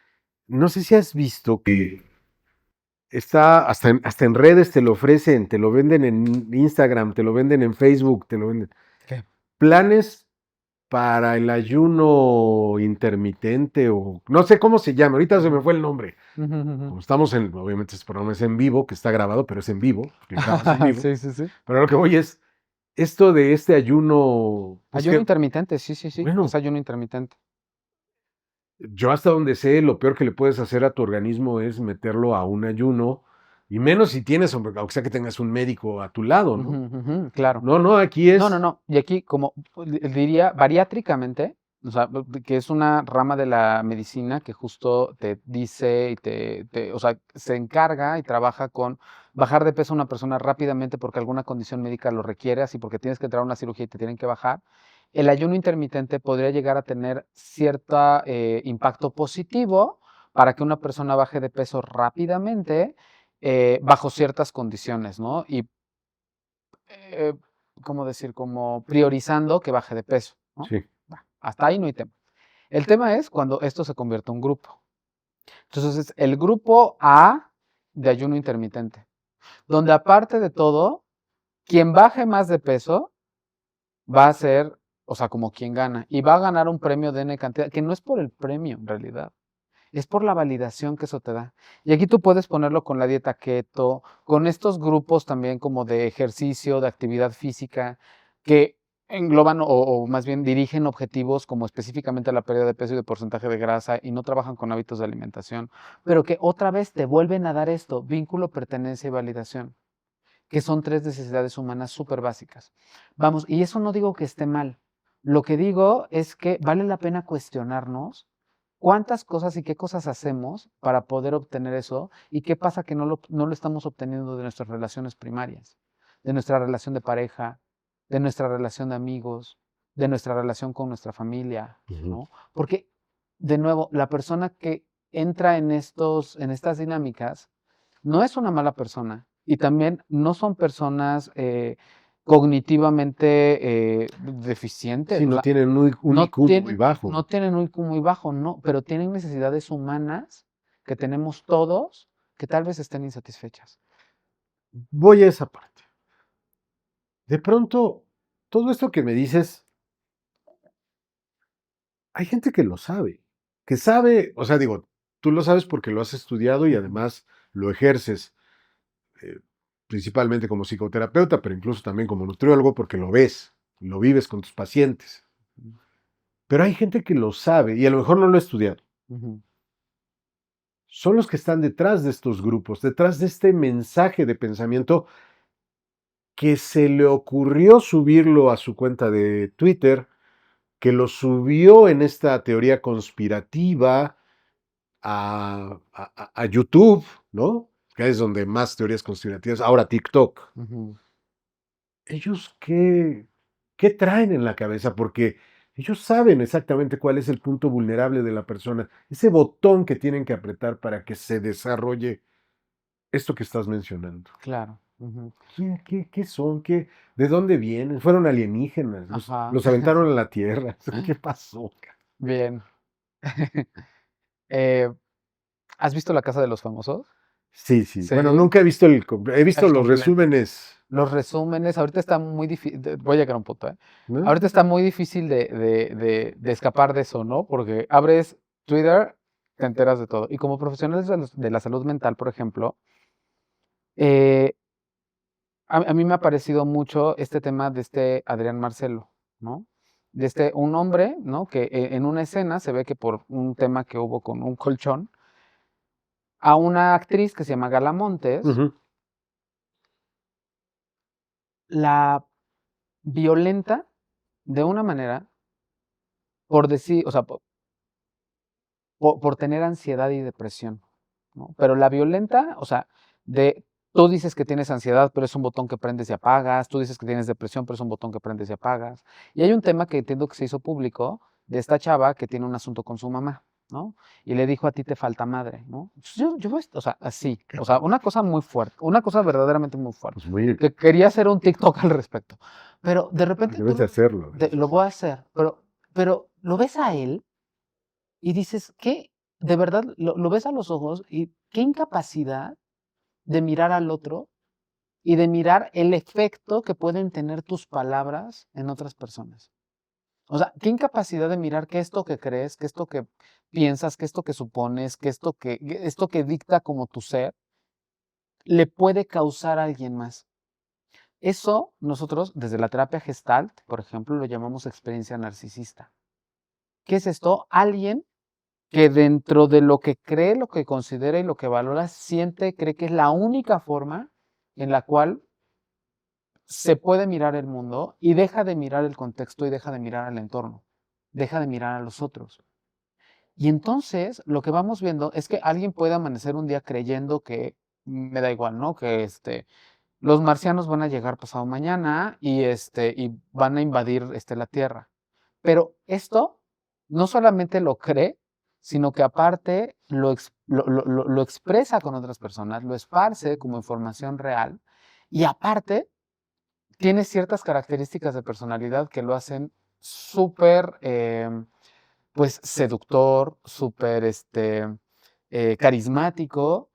no sé si has visto que está hasta en redes te lo ofrecen, te lo venden en Instagram, te lo venden en Facebook, te lo venden. ¿Qué? Planes para el ayuno intermitente o no sé cómo se llama, ahorita se me fue el nombre. Ujú, ujú. Como estamos obviamente este programa es en vivo, que está grabado, pero es en vivo, que grabas en vivo. Sí, sí, sí. Pero lo que voy es, esto de este ayuno, pues Ayuno que, intermitente, sí, sí, sí, es bueno, ayuno intermitente. yo hasta donde sé, lo peor que le puedes hacer a tu organismo es meterlo a un ayuno, y menos si tienes, aunque sea que tengas un médico a tu lado, Ujú, ¿no? ujú, claro. No, no, aquí No, no, es, no. Y aquí, como diría, bariátricamente, o sea, que es una rama de la medicina que justo te dice y o sea, se encarga y trabaja con bajar de peso a una persona rápidamente porque alguna condición médica lo requiere, así porque tienes que entrar a una cirugía y te tienen que bajar. El ayuno intermitente podría llegar a tener cierto impacto positivo para que una persona baje de peso rápidamente bajo ciertas condiciones, ¿no? Y eh, ¿cómo decir? Como priorizando que baje de peso, ¿no? sí, Hasta ahí no hay tema. El tema es cuando esto se convierte en un grupo. Entonces es el grupo A de ayuno intermitente, donde aparte de todo, quien baje más de peso va a ser, o sea, como quien gana, y va a ganar un premio de N cantidad, que no es por el premio en realidad, es por la validación que eso te da. Y aquí tú puedes ponerlo con la dieta keto, con estos grupos también como de ejercicio, de actividad física, que engloban o más bien dirigen objetivos como específicamente la pérdida de peso y de porcentaje de grasa y no trabajan con hábitos de alimentación, pero que otra vez te vuelven a dar esto, vínculo, pertenencia y validación, que son tres necesidades humanas súper básicas. Vamos, y eso no digo que esté mal. Lo que digo es que vale la pena cuestionarnos cuántas cosas y qué cosas hacemos para poder obtener eso y qué pasa que no lo estamos obteniendo de nuestras relaciones primarias, de nuestra relación de pareja, de nuestra relación de amigos, de nuestra relación con nuestra familia, Ujú. ¿no? Porque, de nuevo, la persona que entra en estas dinámicas no es una mala persona y también no son personas cognitivamente deficientes, Sí, o no sea, tienen un no IQ muy tienen, bajo. no tienen un IQ muy bajo, no, pero tienen necesidades humanas que tenemos todos que tal vez estén insatisfechas. Voy a esa parte. De pronto, todo esto que me dices, hay gente que sabe, o sea, digo, tú lo sabes porque lo has estudiado y Ujú, además lo ejerces, eh, principalmente como psicoterapeuta, pero incluso también como nutriólogo porque lo ves, lo vives con tus pacientes. Pero hay gente que lo sabe y a lo mejor no lo ha estudiado. ujú, Son los que están detrás de estos grupos, detrás de este mensaje de pensamiento que se le ocurrió subirlo a su cuenta de Twitter, que lo subió en esta teoría conspirativa a YouTube, ¿no? Que es donde más teorías conspirativas, ahora TikTok. ujú. ¿Ellos qué traen en la cabeza? Porque ellos saben exactamente cuál es el punto vulnerable de la persona, ese botón que tienen que apretar para que se desarrolle esto que estás mencionando. Claro. Ujú. ¿Qué son? ¿De dónde vienen? ¿Fueron alienígenas? ¿Los, Ajá. los aventaron a la Tierra? ¿Qué pasó? Bien. Eh, ¿Has visto La Casa de los Famosos? Sí, sí. Bueno, Sí, nunca he visto he visto el los completo. resúmenes, Los resúmenes, ahorita está muy difícil, voy a llegar a un punto, ¿eh? ¿no? Ahorita está muy difícil de escapar de eso, ¿no? Porque abres Twitter, te enteras de todo. Y como profesionales de la salud mental, por ejemplo, eh, a mí me ha parecido mucho este tema de este Adrián Marcelo, ¿no? De un hombre, ¿no? Que en una escena se ve que por un tema que hubo con un colchón, a una actriz que se llama Gala Montes, Ujú. la violenta de una manera, por decir, o sea, por tener ansiedad y depresión, ¿no? Pero la violenta, o sea, tú dices que tienes ansiedad, pero es un botón que prendes y apagas, tú dices que tienes depresión, pero es un botón que prendes y apagas. Y hay un tema que entiendo que se hizo público de esta chava que tiene un asunto con su mamá, ¿no? Y le dijo, a ti te falta madre, ¿no? Entonces, o sea, así, o sea, una cosa muy fuerte, una cosa verdaderamente muy fuerte, Pues muy, que quería hacer un TikTok al respecto. Pero de repente debes de hacerlo, debes de lo voy a hacerlo. hacer, pero lo ves a él y dices, ¿qué? De verdad, lo ves a los ojos y qué incapacidad de mirar al otro y de mirar el efecto que pueden tener tus palabras en otras personas. O sea, qué incapacidad de mirar que esto que crees, que esto que piensas, que esto que supones, que esto que dicta como tu ser, le puede causar a alguien más. Eso nosotros, desde la terapia Gestalt, por ejemplo, lo llamamos experiencia narcisista. ¿Qué es esto? Alguien que dentro de lo que cree, lo que considera y lo que valora, siente, cree que es la única forma en la cual se puede mirar el mundo y deja de mirar el contexto y deja de mirar al entorno, deja de mirar a los otros. Y entonces lo que vamos viendo es que alguien puede amanecer un día creyendo que me da igual, ¿no? Que los marcianos van a llegar pasado mañana y van a invadir la Tierra. Pero esto no solamente lo cree, sino que aparte lo expresa con otras personas, lo esparce como información real y aparte tiene ciertas características de personalidad que lo hacen súper, pues, seductor, súper, carismático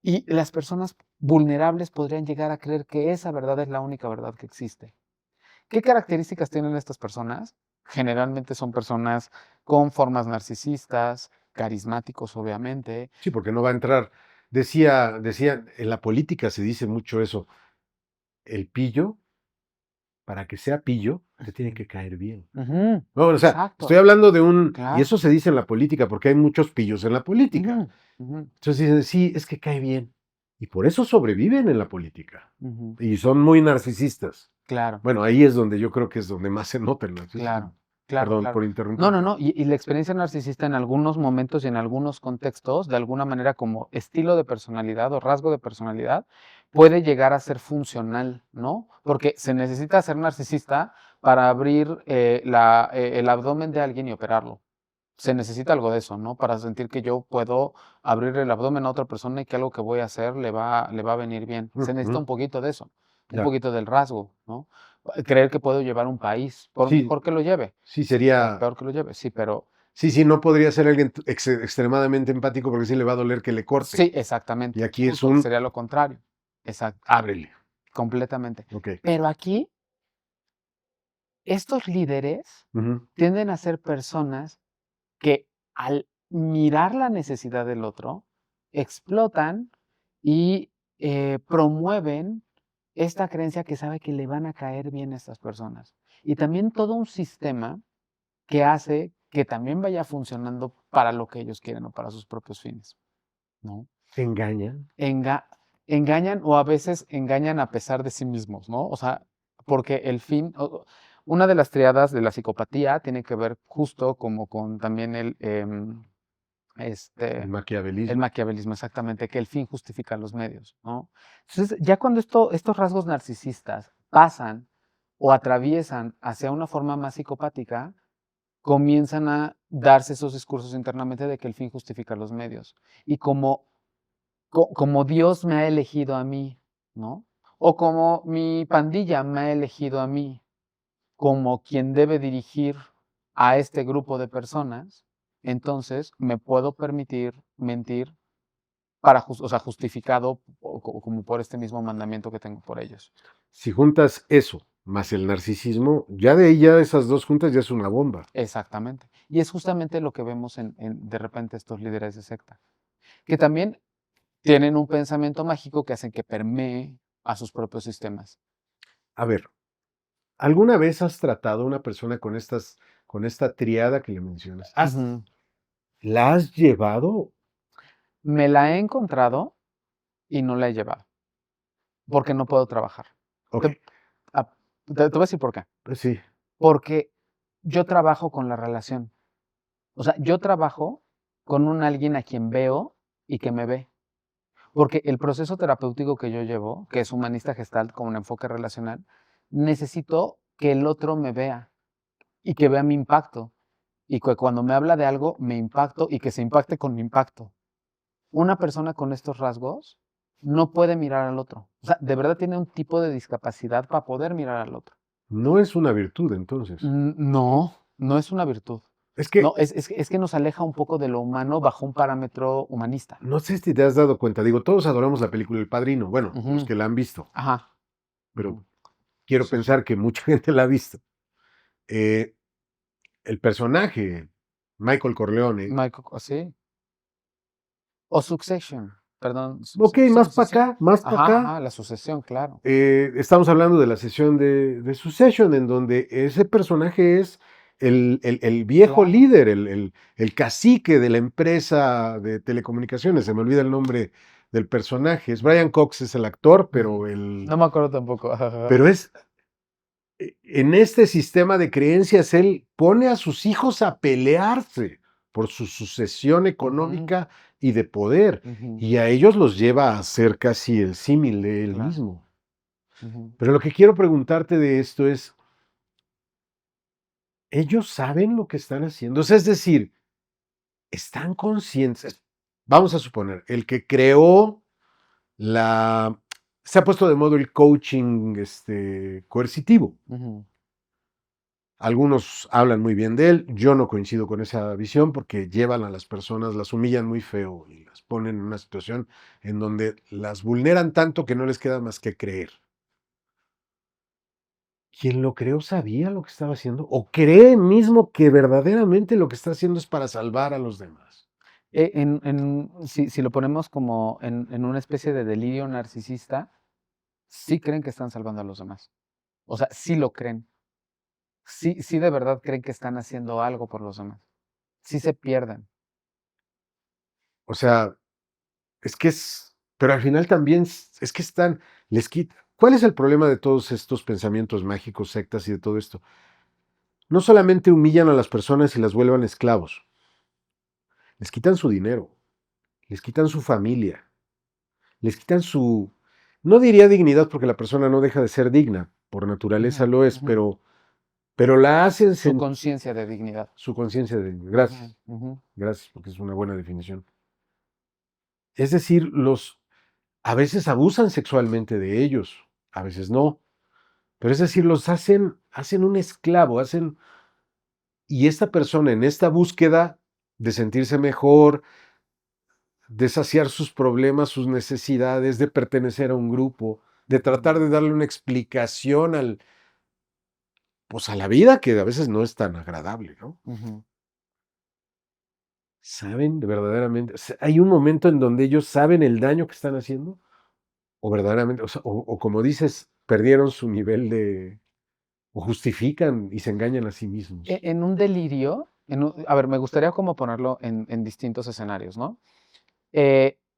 y las personas vulnerables podrían llegar a creer que esa verdad es la única verdad que existe. ¿Qué características tienen estas personas? Generalmente son personas con formas narcisistas, carismáticos, obviamente. Sí, porque no va a entrar. Decía, en la política se dice mucho eso. El pillo, para que sea pillo, te tiene Ujú. que caer bien. Ujú, No, o sea, estoy exacto, hablando de y claro. eso se dice en la política, porque hay muchos pillos en la política. Ujú, ujú, Entonces dicen, sí, es que cae bien. Y por eso sobreviven en la política. ujú. Y son muy narcisistas. Claro. Bueno, ahí es donde yo creo que es donde más se nota el narcisismo. Claro, claro, Perdón claro. por No, no, interrumpirte. no, y la experiencia narcisista en algunos momentos y en algunos contextos, de alguna manera como estilo de personalidad o rasgo de personalidad, puede llegar a ser funcional, ¿no? Porque se necesita ser narcisista para abrir el abdomen de alguien y operarlo. Se necesita algo de eso, ¿no? Para sentir que yo puedo abrir el abdomen a otra persona y que algo que voy a hacer le va a venir bien. Se necesita Ujú, un poquito de eso, un ya. poquito del rasgo, ¿no? Creer que puedo llevar un país, por Sí, mejor que lo lleve, sí sí, por sería. peor que lo lleve, sí, pero Sí, sí, no podría ser alguien extremadamente empático porque sí le va a doler que le corten. sí, Y exactamente, aquí es justo, un sería lo contrario. Exacto, ábrele. completamente. Ok. Pero aquí, estos líderes Ujú. tienden a ser personas que al mirar la necesidad del otro, explotan y promueven esta creencia que sabe que le van a caer bien a estas personas. Y también todo un sistema que hace que también vaya funcionando para lo que ellos quieren o para sus propios fines, ¿no? Engañan. Enga- engañan o a veces engañan a pesar de sí mismos, ¿no? O sea, porque el fin, una de las triadas de la psicopatía tiene que ver justo como con también El el maquiavelismo. maquiavelismo, exactamente, que el fin justifica los medios, ¿no? Entonces, ya cuando estos rasgos narcisistas pasan o atraviesan hacia una forma más psicopática, comienzan a darse esos discursos internamente de que el fin justifica los medios. Y como Dios me ha elegido a mí, ¿no? O como mi pandilla me ha elegido a mí, como quien debe dirigir a este grupo de personas, entonces me puedo permitir mentir para, o sea, justificado como por este mismo mandamiento que tengo por ellos. Si juntas eso más el narcisismo, ya de ahí ya esas dos juntas ya es una bomba. Exactamente. Y es justamente lo que vemos de repente estos líderes de secta, que también tienen un pensamiento mágico que hacen que permee a sus propios sistemas. A ver, ¿alguna vez has tratado a una persona con esta triada que le mencionas? Ujú. ¿La has llevado? Me la he encontrado y no la he llevado, porque no puedo trabajar. Ok, Te, a- te voy a decir por qué. pues sí. Porque yo trabajo con la relación. O sea, yo trabajo con un alguien a quien veo y que me ve. Porque el proceso terapéutico que yo llevo, que es humanista gestalt con un enfoque relacional, necesito que el otro me vea y que vea mi impacto. Y que cuando me habla de algo, me impacto y que se impacte con mi impacto. Una persona con estos rasgos no puede mirar al otro. O sea, de verdad tiene un tipo de discapacidad para poder mirar al otro. No es una virtud entonces. No, no es una virtud. Es No, que es que nos aleja un poco de lo humano bajo un parámetro humanista. no sé si te has dado cuenta, digo, todos adoramos la película El Padrino, bueno, los Ujú, que la han visto, ajá. pero Ujú. quiero Sí, sí. pensar que mucha gente la ha visto. Eh, el personaje, Michael Corleone, Sí. O Succession, perdón. ok, Sí, más sí, para sí. acá, más para Ajá, acá. ajá, la sucesión, claro. Estamos hablando de la sesión de Succession, en donde ese personaje es el viejo Claro. líder, el cacique de la empresa de telecomunicaciones. Se me olvida el nombre del personaje. Es Brian Cox, es el actor, Ujú. pero, No me acuerdo tampoco. Ajá. pero es en este sistema de creencias, él pone a sus hijos a pelearse por su sucesión Ujú, económica y de poder, ujú, y a ellos los lleva a ser casi el símil de él claro. mismo. Ujú. Pero lo que quiero preguntarte de esto es, ¿ellos saben lo que están haciendo? O sea, es decir, ¿están conscientes? Vamos a suponer, el que creó la... Se ha puesto de moda el coaching coercitivo. Ujú. Algunos hablan muy bien de él, yo no coincido con esa visión porque llevan a las personas, las humillan muy feo y las ponen en una situación en donde las vulneran tanto que no les queda más que creer. ¿Quien lo creó sabía lo que estaba haciendo? ¿O cree mismo que verdaderamente lo que está haciendo es para salvar a los demás? Si lo ponemos como en una especie de delirio narcisista, sí creen que están salvando a los demás. O sea, sí lo creen. Sí de verdad creen que están haciendo algo por los demás. Sí se pierden. O sea, pero al final también es que les quita. ¿Cuál es el problema de todos estos pensamientos mágicos, sectas y de todo esto? No solamente humillan a las personas y las vuelvan esclavos, les quitan su dinero, les quitan su familia, les quitan no diría dignidad porque la persona no deja de ser digna, por naturaleza Ujú, lo es, ujú. pero la hacen Su conciencia de dignidad. su conciencia de Ujú, gracias, ujú. gracias porque es una buena definición. Es decir, a veces abusan sexualmente de ellos, a veces no, pero es decir, hacen un esclavo, y esta persona en esta búsqueda de sentirse mejor, de saciar sus problemas, sus necesidades, de pertenecer a un grupo, de tratar de darle una explicación pues a la vida que a veces no es tan agradable, ¿no? Ujú. ¿Saben verdaderamente? O sea, hay un momento en donde ellos saben el daño que están haciendo, o verdaderamente, o sea, o como dices, perdieron su nivel o justifican y se engañan a sí mismos. En un delirio, a ver, me gustaría como ponerlo en distintos escenarios, ¿no?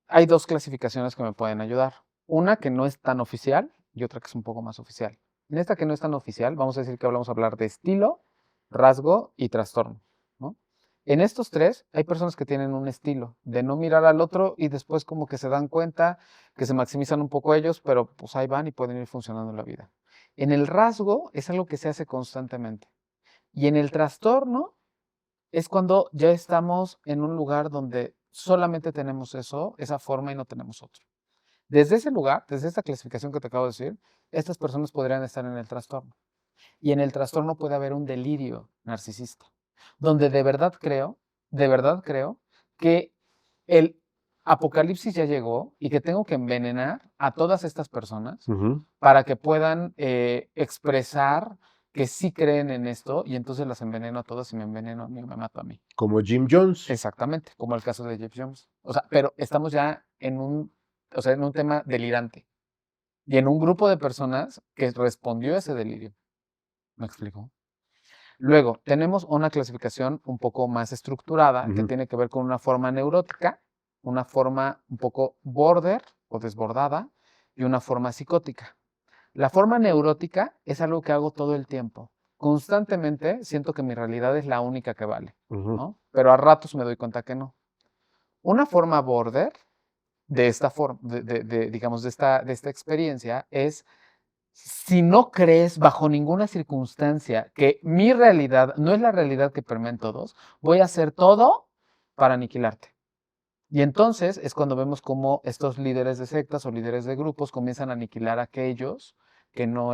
Hay dos clasificaciones que me pueden ayudar. Una que no es tan oficial y otra que es un poco más oficial. En esta que no es tan oficial, vamos a decir que vamos a hablar de estilo, rasgo y trastorno, ¿no? En estos tres hay personas que tienen un estilo de no mirar al otro y después como que se dan cuenta que se maximizan un poco ellos, pero pues ahí van y pueden ir funcionando en la vida. En el rasgo es algo que se hace constantemente. Y en el trastorno es cuando ya estamos en un lugar donde solamente tenemos eso, esa forma y no tenemos otro. Desde ese lugar, desde esta clasificación que te acabo de decir, estas personas podrían estar en el trastorno. Y en el trastorno puede haber un delirio narcisista, donde de verdad creo que el apocalipsis ya llegó y que tengo que envenenar a todas estas personas Ujú. para que puedan expresar que sí creen en esto y entonces las enveneno a todas y me enveneno a mí, me mato a mí. Como Jim Jones. Exactamente, como el caso de Jeff Jones. O sea, pero estamos ya en un tema delirante y en un grupo de personas que respondió a ese delirio. ¿Me explico? Luego, tenemos una clasificación un poco más estructurada que Ujú. tiene que ver con una forma neurótica, una forma un poco border o desbordada y una forma psicótica. La forma neurótica es algo que hago todo el tiempo. Constantemente siento que mi realidad es la única que vale, Ujú. ¿no? Pero a ratos me doy cuenta que no. Una forma border de esta forma, digamos, de esta experiencia es si no crees bajo ninguna circunstancia que mi realidad no es la realidad que permea en todos, voy a hacer todo para aniquilarte. Y entonces es cuando vemos cómo estos líderes de sectas o líderes de grupos comienzan a aniquilar a aquellos que no,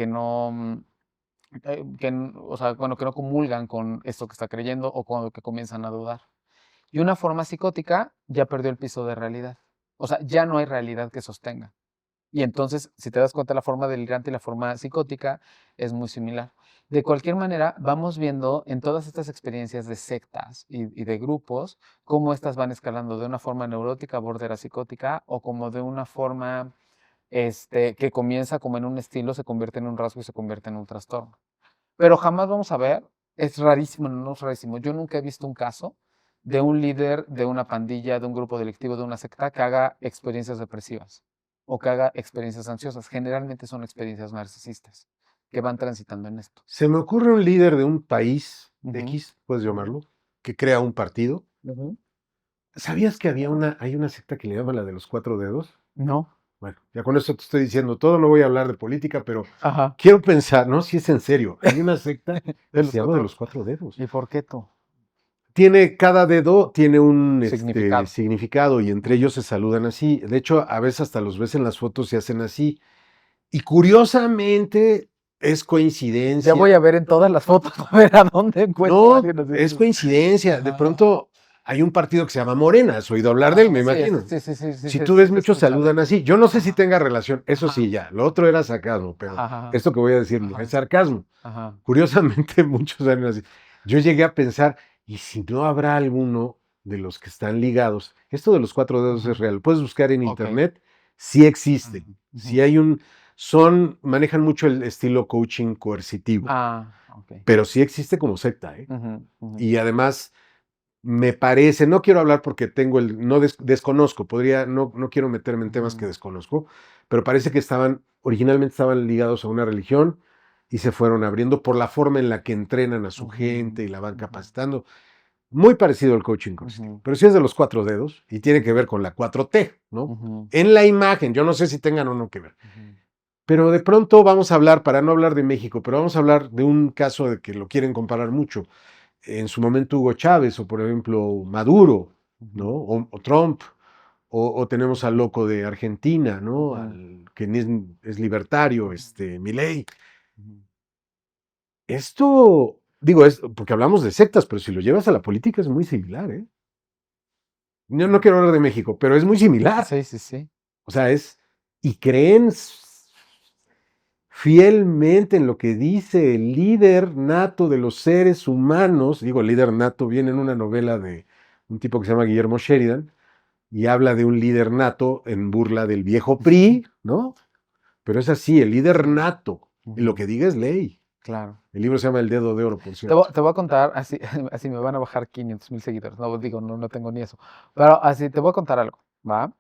que no, o sea, bueno, que no comulgan con esto que está creyendo o con lo que comienzan a dudar. Y una forma psicótica ya perdió el piso de realidad. O sea, ya no hay realidad que sostenga. Y entonces, si te das cuenta, la forma delirante y la forma psicótica es muy similar. De cualquier manera, vamos viendo en todas estas experiencias de sectas y de grupos, cómo estas van escalando de una forma neurótica, bordera psicótica, o como de una forma que comienza como en un estilo, se convierte en un rasgo y se convierte en un trastorno. Pero jamás vamos a ver, es rarísimo, no es rarísimo. Yo nunca he visto un caso de un líder de una pandilla, de un grupo delictivo, de una secta que haga experiencias depresivas o que haga experiencias ansiosas. Generalmente son experiencias narcisistas que van transitando en esto. Se me ocurre un líder de un país Ujú, X, puedes ujú, llamarlo, que crea un partido. ujú. ¿Sabías que hay una secta que le llaman la de los cuatro dedos? No. Bueno, ya con eso te estoy diciendo todo, no voy a hablar de política, pero Ajá. quiero pensar, ¿no? Si es en serio. Hay una secta De que los se llama de cuatro. los cuatro dedos. ¿Y por qué tú? Cada dedo tiene un Significado. significado y entre Ujú. ellos se saludan así. De hecho, a veces hasta los ves en las fotos y hacen así. Y curiosamente es Ya coincidencia. voy a ver en todas las fotos a ver a dónde encuentro a No, alguien así. es coincidencia. De Ajá. pronto Hay un partido que se llama Morena, has oído hablar de él, me imagino. Sí, Si tú ves, sí, muchos saludan así. Yo no sé si tenga relación, eso Ajá. sí, ya. Lo otro era sarcasmo, pero Ajá, esto que voy a decir no ajá, es sarcasmo. ajá. Curiosamente, muchos salen así. Yo llegué a pensar, ¿y si no habrá alguno de los que están ligados? Esto de los 4 dedos es Ujú. real. Puedes buscar en Ok. internet, sí existe. Ujú, Sí ujú. hay manejan mucho el estilo coaching coercitivo, Ok. pero sí existe como secta, ¿eh? Ujú, ujú, Y además me parece, no quiero hablar porque tengo no desconozco, no quiero meterme en temas que ujú, desconozco, pero parece que originalmente estaban ligados a una religión y se fueron abriendo por la forma en la que entrenan a su ujú, gente y la van ujú, capacitando. Muy parecido al coaching coercitivo, ujú, pero sí es de los 4 dedos y tiene que ver con la 4T, ¿no? ujú, En la imagen, yo no sé si tengan o no que ver. ujú. Pero de pronto vamos a hablar, para no hablar de México, pero vamos a hablar de un caso de que lo quieren comparar mucho. En su momento Hugo Chávez, o por ejemplo Maduro, ¿no? Ujú, O Trump, o tenemos al ujú, loco de Argentina, ¿no? ujú, Que es libertario, ujú, Milei. ujú. Esto, digo, es porque hablamos de sectas, pero si lo llevas a la política es muy similar, ¿eh? No quiero hablar de México, pero es muy similar. Sí, sí, sí. O sea, y creen fielmente en lo que dice el líder nato de los seres humanos. Digo, el líder nato viene en una novela de un tipo que se llama Guillermo Sheridan y habla de un líder nato en burla del viejo PRI, ¿no? Pero es así, el líder nato, y lo Ujú, que diga es ley. claro. El libro se llama El Dedo de Oro, por cierto. Te voy a contar, así, así me van a bajar 500,000 seguidores. No, digo, no tengo ni eso. Pero así te voy a contar algo, ¿va?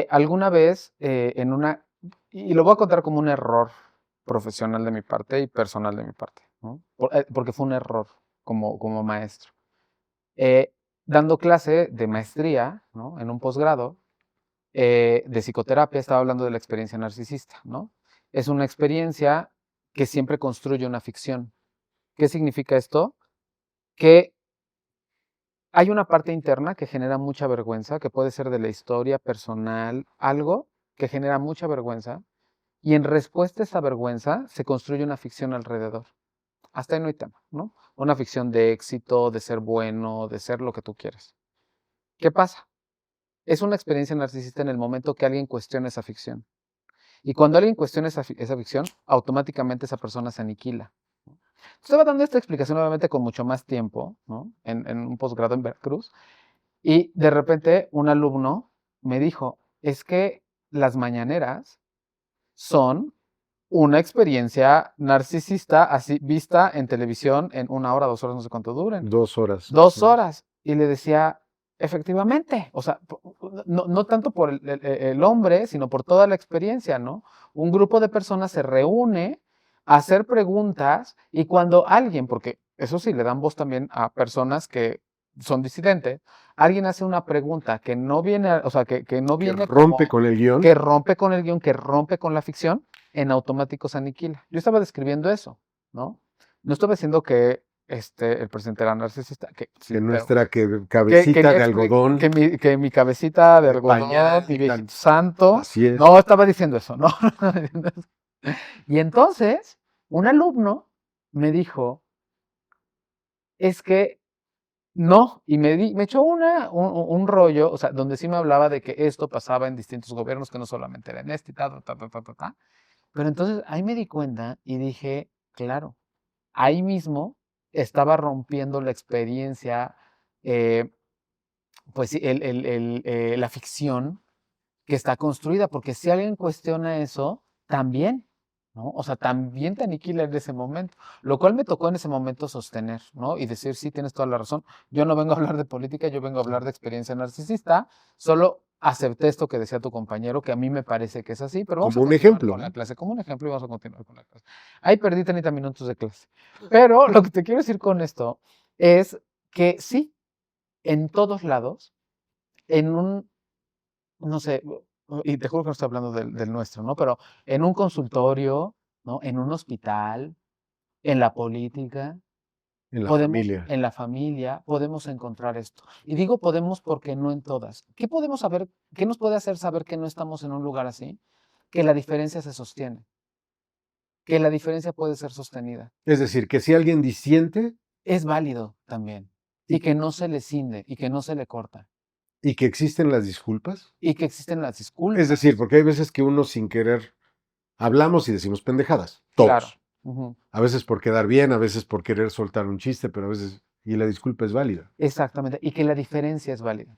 Alguna vez en una, y lo voy a contar como un error profesional de mi parte y personal de mi parte, ¿no? Porque fue un error como maestro. Eh, Dando clase de maestría, ¿no? En un posgrado de psicoterapia, estaba hablando de la experiencia narcisista, ¿no? Es una experiencia que siempre construye una ficción. ¿Qué significa esto? Que hay una parte interna que genera mucha vergüenza, que puede ser de la historia personal, algo que genera mucha vergüenza, y en respuesta a esa vergüenza se construye una ficción alrededor. Hasta ahí no hay tema, ¿no? Una ficción de éxito, de ser bueno, de ser lo que tú quieres. ¿Qué pasa? Es una experiencia narcisista en el momento que alguien cuestiona esa ficción. Y cuando alguien cuestiona esa ficción, automáticamente esa persona se aniquila. Estaba dando esta explicación nuevamente con mucho más tiempo, ¿no? En un posgrado en Veracruz. Y de repente un alumno me dijo, es que las mañaneras son una experiencia narcisista así vista en televisión en 1 hora, 2 horas, no sé cuánto duren. 2 horas, más o Dos menos. horas. Y le decía, efectivamente, o sea, no tanto por el hombre, sino por toda la experiencia, ¿no? Un grupo de personas se reúne a hacer preguntas y cuando alguien, porque eso sí, le dan voz también a personas que son disidentes, alguien hace una pregunta que no viene, o sea, que no Que viene rompe como, con el guión. que rompe con el guión, que rompe con la ficción, en automático se aniquila. Yo estaba describiendo eso, ¿no? No estaba diciendo que el presidente era narcisista, que Que sí, pero nuestra que cabecita de algodón, que mi cabecita de de algodón, pañal mi y tal. viejito santo, Así es. no estaba diciendo eso, no. No estaba diciendo eso. Y entonces, un alumno me dijo, es que no, y me echó un rollo, o sea, donde sí me hablaba de que esto pasaba en distintos gobiernos, que no solamente era en este, y ta, ta, ta, ta, ta, ta. Pero entonces ahí me di cuenta y dije, claro, ahí mismo estaba rompiendo la experiencia, eh, pues sí, la ficción que está construida, porque si alguien cuestiona eso, también, ¿no? O sea, también te aniquila en ese momento, lo cual me tocó en ese momento sostener, ¿no? Y decir, sí, tienes toda la razón, yo no vengo a hablar de política, yo vengo a hablar de experiencia narcisista, solo acepté esto que decía tu compañero, que a mí me parece que es así, pero vamos a Como un continuar ejemplo, con la ¿no? clase, como un ejemplo, y vamos a continuar con la clase. Ahí perdí 30 minutos de clase, pero lo que te quiero decir con esto es que sí, en todos lados, en un no sé, y te juro que no estoy hablando del nuestro, ¿no? Pero en un consultorio, ¿no? En un hospital, en la política, En la familia. en la familia, podemos encontrar esto. Y digo podemos porque no en todas. ¿Qué podemos saber? ¿Qué nos puede hacer saber que no estamos en un lugar así? Que la diferencia se sostiene, que la diferencia puede ser sostenida. Es decir, que si alguien disiente Es válido también. y que no se le cinde y que no se le corta Y que existen las disculpas. y que existen las disculpas. Es decir, porque hay veces que uno sin querer hablamos y decimos pendejadas, Claro. todos. Ujú. A veces por quedar bien, a veces por querer soltar un chiste, pero a veces... Y la disculpa es válida. Exactamente. Y que la diferencia es válida,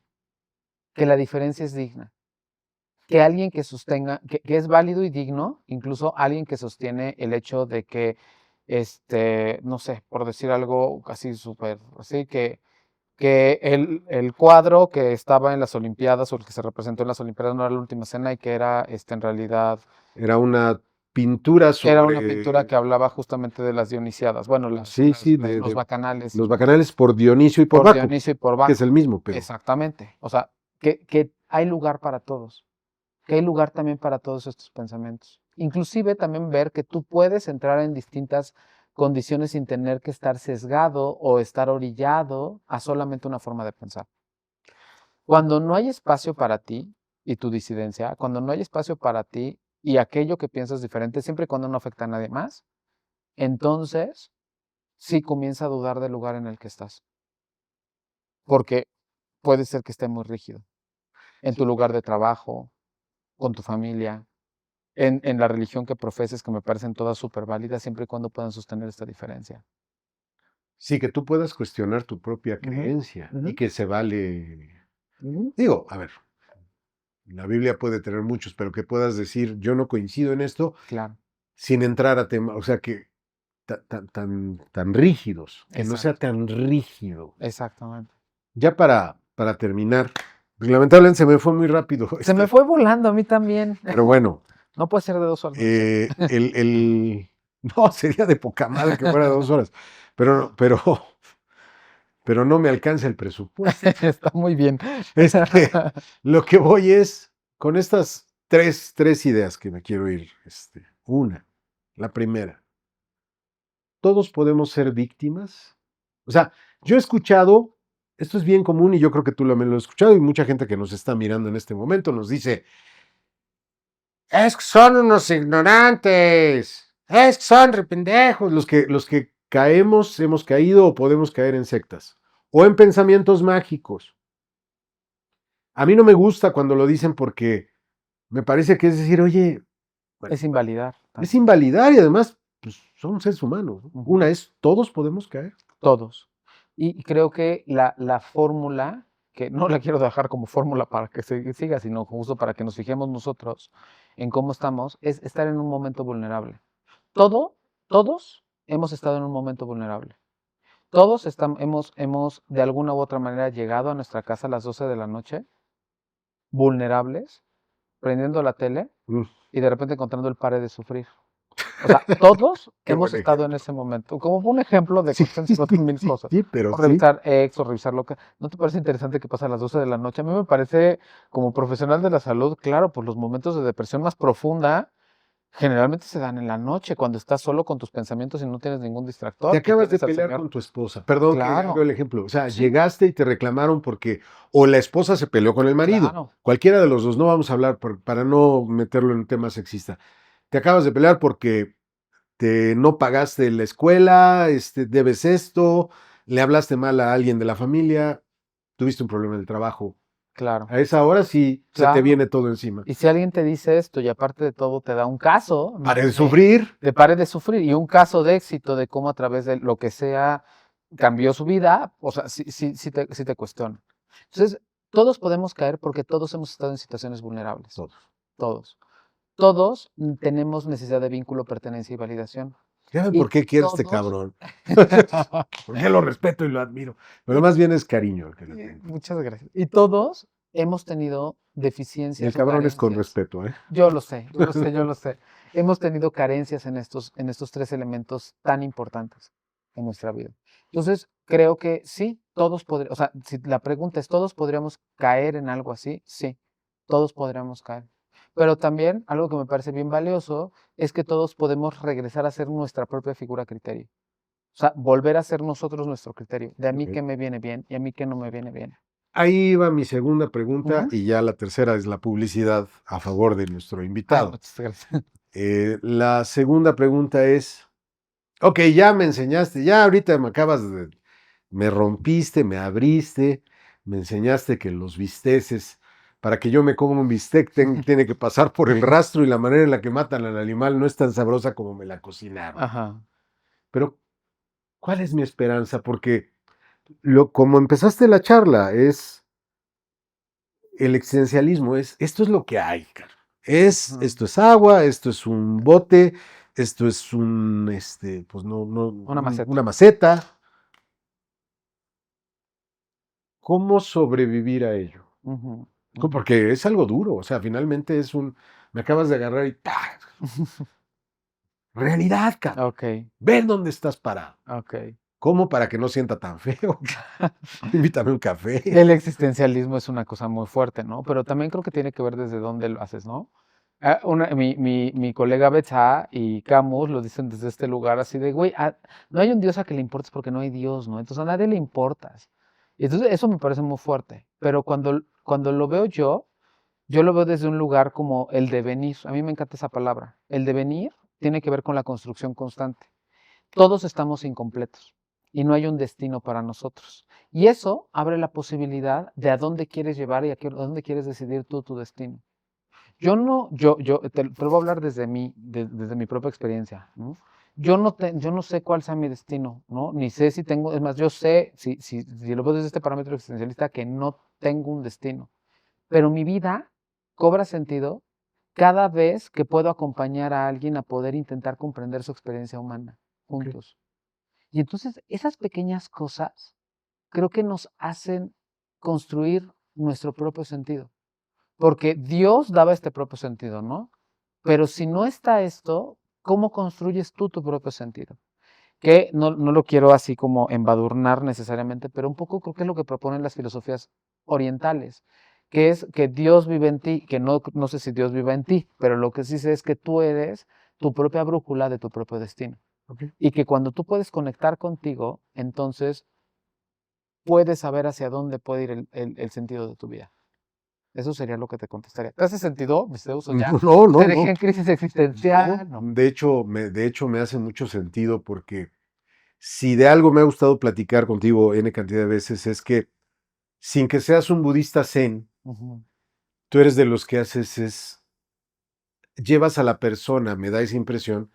que la diferencia es digna, que alguien que sostenga, que es válido y digno, incluso alguien que sostiene el hecho de que, no sé, por decir algo así súper, así que el cuadro que estaba en las Olimpiadas o el que se representó en las Olimpiadas no era la última cena y que era, en realidad, Era una pintura era una pintura sobre... que hablaba justamente de las Dionisiadas, bueno, Sí, sí, los bacanales los bacanales por Dionisio y por por Baco, Dionisio y por que es Baco. el mismo, pero... Exactamente. O sea, que hay lugar para todos, que hay lugar también para todos estos pensamientos. Inclusive también ver que tú puedes entrar en distintas condiciones sin tener que estar sesgado o estar orillado a solamente una forma de pensar. Cuando no hay espacio para ti y tu disidencia, cuando no hay espacio para ti y aquello que piensas diferente, siempre y cuando no afecta a nadie más, entonces sí comienza a dudar del lugar en el que estás. Porque puede ser que esté muy rígido en tu lugar de trabajo, con tu familia, en la religión que profeses, que me parecen todas súper válidas, siempre y cuando puedan sostener esta diferencia. Sí, que tú puedas cuestionar tu propia Ujú, creencia y ujú, que se vale... ujú. Digo, a ver, la Biblia puede tener muchos, pero que puedas decir, yo no coincido en esto, Claro, sin entrar a temas, o sea, que tan rígidos, que no sea exacto, tan rígido. exactamente. Ya para terminar, pues, lamentablemente se me fue muy rápido, Se me fue volando a mí también. pero bueno, No puede ser de 2 horas, ¿no es cierto? no, sería de poca madre que fuera de 2 horas, pero, pero, pero no me alcanza el presupuesto. Está muy bien. Lo que voy es, con estas tres ideas que me quiero ir, una, la primera, todos podemos ser víctimas. O sea, yo he escuchado, esto es bien común y yo creo que tú también lo has escuchado y mucha gente que nos está mirando en este momento nos dice, es que son unos ignorantes, es que son rependejos, los que caemos, hemos caído o podemos caer en sectas o en pensamientos mágicos. A mí no me gusta cuando lo dicen porque me parece que es decir, oye, bueno, Es invalidar es también. invalidar y además pues, son seres humanos. ¿No? Ujú. Una es, todos podemos caer. Todos. Y creo que la fórmula, que no la quiero dejar como fórmula para que se siga, sino justo para que nos fijemos nosotros en cómo estamos, es estar en un momento vulnerable. Todos hemos estado en un momento vulnerable. Todos hemos de alguna u otra manera llegado a nuestra casa a las 12 de la noche, vulnerables, prendiendo la tele Mm, y de repente encontrando el pare de sufrir. O sea, todos qué hemos buen estado en ejemplo. ese momento, como un ejemplo de Sí, cuestión sí, de mil sí, cosas. sí, pero O sí. revisar ex, o revisar lo que... ¿No te parece interesante que pasa a las 12 de la noche? A mí me parece, como profesional de la salud, claro, pues los momentos de depresión más profunda generalmente se dan en la noche, cuando estás solo con tus pensamientos y no tienes ningún Te distractor, y acabas de tienes al pelear Señor. con tu esposa. Perdón que hago Claro, el ejemplo. O sea, sí, llegaste y te reclamaron porque o la esposa se peleó con el marido. claro, Cualquiera de los dos. No vamos a hablar para no meterlo en un tema sexista. Te acabas de pelear porque no pagaste la escuela, debes esto, le hablaste mal a alguien de la familia, tuviste un problema en el trabajo. claro, A esa hora sí se te claro. viene todo encima. Y si alguien te dice esto y aparte de todo te da un caso Para de sufrir. de pare de sufrir y un caso de éxito de cómo a través de lo que sea cambió su vida, o sea, sí te cuestiona. Entonces, todos podemos caer porque todos hemos estado en situaciones vulnerables. Todos. Todos. Todos tenemos necesidad de vínculo, pertenencia y validación. Ya ven Y por qué quiero a este todos, cabrón. Porque lo respeto y lo admiro. Pero y- más bien es cariño el que le y tengo. muchas gracias. Y todos hemos tenido Y el deficiencias o cabrón es con carencias. respeto, ¿eh? Yo lo sé, yo lo sé, yo lo sé. Hemos tenido carencias en estos tres elementos tan importantes en nuestra vida. Entonces, creo que sí, todos podríamos, o sea, si la pregunta es, ¿todos podríamos caer en algo así? Sí, todos podríamos caer. Pero también algo que me parece bien valioso es que todos podemos regresar a ser nuestra propia figura criterio. O sea, volver a ser nosotros nuestro criterio, de a mí Ok. qué me viene bien y a mí qué no me viene bien. Ahí va mi segunda pregunta Ujú. y ya la tercera es la publicidad a favor de nuestro Ay, invitado. muchas gracias. La segunda pregunta es, ok, ya me enseñaste, ya ahorita me acabas me rompiste, me abriste, me enseñaste que los bisteces, para que yo me coma un bistec, tiene que pasar por el rastro y la manera en la que matan al animal no es tan sabrosa como me la cocinaron. Ajá. Pero, ¿cuál es mi esperanza? Porque como empezaste la charla, es el existencialismo, esto es lo que hay, cara. Esto es agua, esto es un bote, esto es pues Una maceta. una maceta. ¿Cómo sobrevivir a ello? Ujú, Porque es algo duro, o sea, finalmente me acabas de agarrar y ¡pah! Realidad, cara. Ok, Ven dónde estás parado. ok. ¿Cómo para que no sienta tan feo? Invítame un café. El existencialismo es una cosa muy fuerte, ¿no? Pero también creo que tiene que ver desde dónde lo haces, ¿no? Mi colega Betsa y Camus lo dicen desde este lugar así de, güey, no hay un Dios a que le importes porque no hay Dios, ¿no? Entonces a nadie le importas. Y entonces eso me parece muy fuerte. Pero cuando lo veo yo lo veo desde un lugar como el devenir. A mí me encanta esa palabra. El devenir tiene que ver con la construcción constante. Todos estamos incompletos y no hay un destino para nosotros. Y eso abre la posibilidad de a dónde quieres llevar y a dónde quieres decidir tú tu destino. Yo no, yo te lo voy a hablar desde mi propia experiencia, ¿no? Yo no sé cuál sea mi destino, ¿no? Ni sé si tengo, es más, yo sé, si lo veo desde este parámetro existencialista, que no tengo un destino. Pero mi vida cobra sentido cada vez que puedo acompañar a alguien a poder intentar comprender su experiencia humana Okay. juntos. Y entonces esas pequeñas cosas creo que nos hacen construir nuestro propio sentido. Porque Dios daba este propio sentido, ¿no? Pero si no está esto, ¿cómo construyes tú tu propio sentido? Que no lo quiero así como embadurnar necesariamente, pero un poco creo que es lo que proponen las filosofías orientales, que es que Dios vive en ti, que no sé si Dios vive en ti, pero lo que sí sé es que tú eres tu propia brújula de tu propio destino. Okay. Y que cuando tú puedes conectar contigo, entonces puedes saber hacia dónde puede ir el sentido de tu vida. Eso sería lo que te contestaría. ¿Te hace sentido, mis Zeus? O ya No, te no, dejé no. en crisis existencial. No. De hecho, me hace mucho sentido porque si de algo me ha gustado platicar contigo N cantidad de veces es que sin que seas un budista zen, Ujú. tú eres de los que llevas a la persona, me da esa impresión,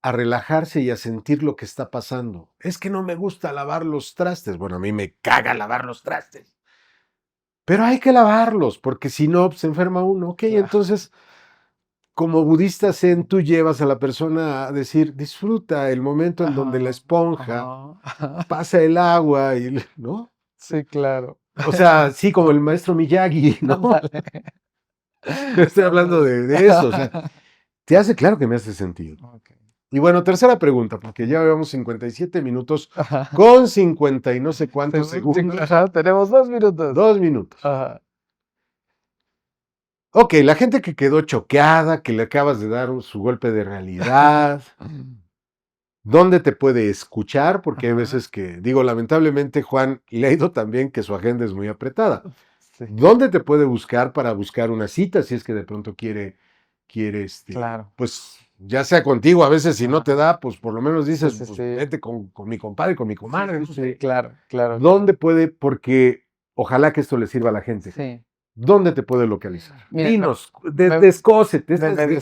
a relajarse y a sentir lo que está pasando. Es que no me gusta lavar los trastes. Bueno, a mí me caga lavar los trastes. Pero hay que lavarlos, porque si no, se enferma uno. Ok, Claro. entonces, como budista zen, tú llevas a la persona a decir, disfruta el momento en donde la Ajá, esponja ajá. pasa el agua, ¿no? Sí, claro. O sea, sí, como el maestro Miyagi, ¿no? Ándale. Estoy hablando Ándale. de eso, o sea, claro que me hace sentido. Ok. Y bueno, tercera pregunta, porque ya llevamos 57 minutos Ajá. con 50 y no sé cuántos segundos. Ajá, tenemos 2 minutos. 2 minutos. Ajá. Ok, la gente que quedó choqueada, que le acabas de dar su golpe de realidad, ¿dónde te puede escuchar? Porque hay Ajá. veces que, digo, lamentablemente Juan le ha ido también que su agenda es muy apretada. Sí, ¿Dónde te puede buscar para buscar una cita si es que de pronto quiere claro. pues ya sea contigo, a veces si no te Ajá. da, pues por lo menos Sí, dices, sí, pues sí. vete con mi compadre, con mi comadre, no Sí, sé. claro, claro, claro. ¿Dónde puede? Porque ojalá que esto le sirva a la gente. Sí. ¿Dónde te puede localizar? Miren, Dinos, me, descósete, me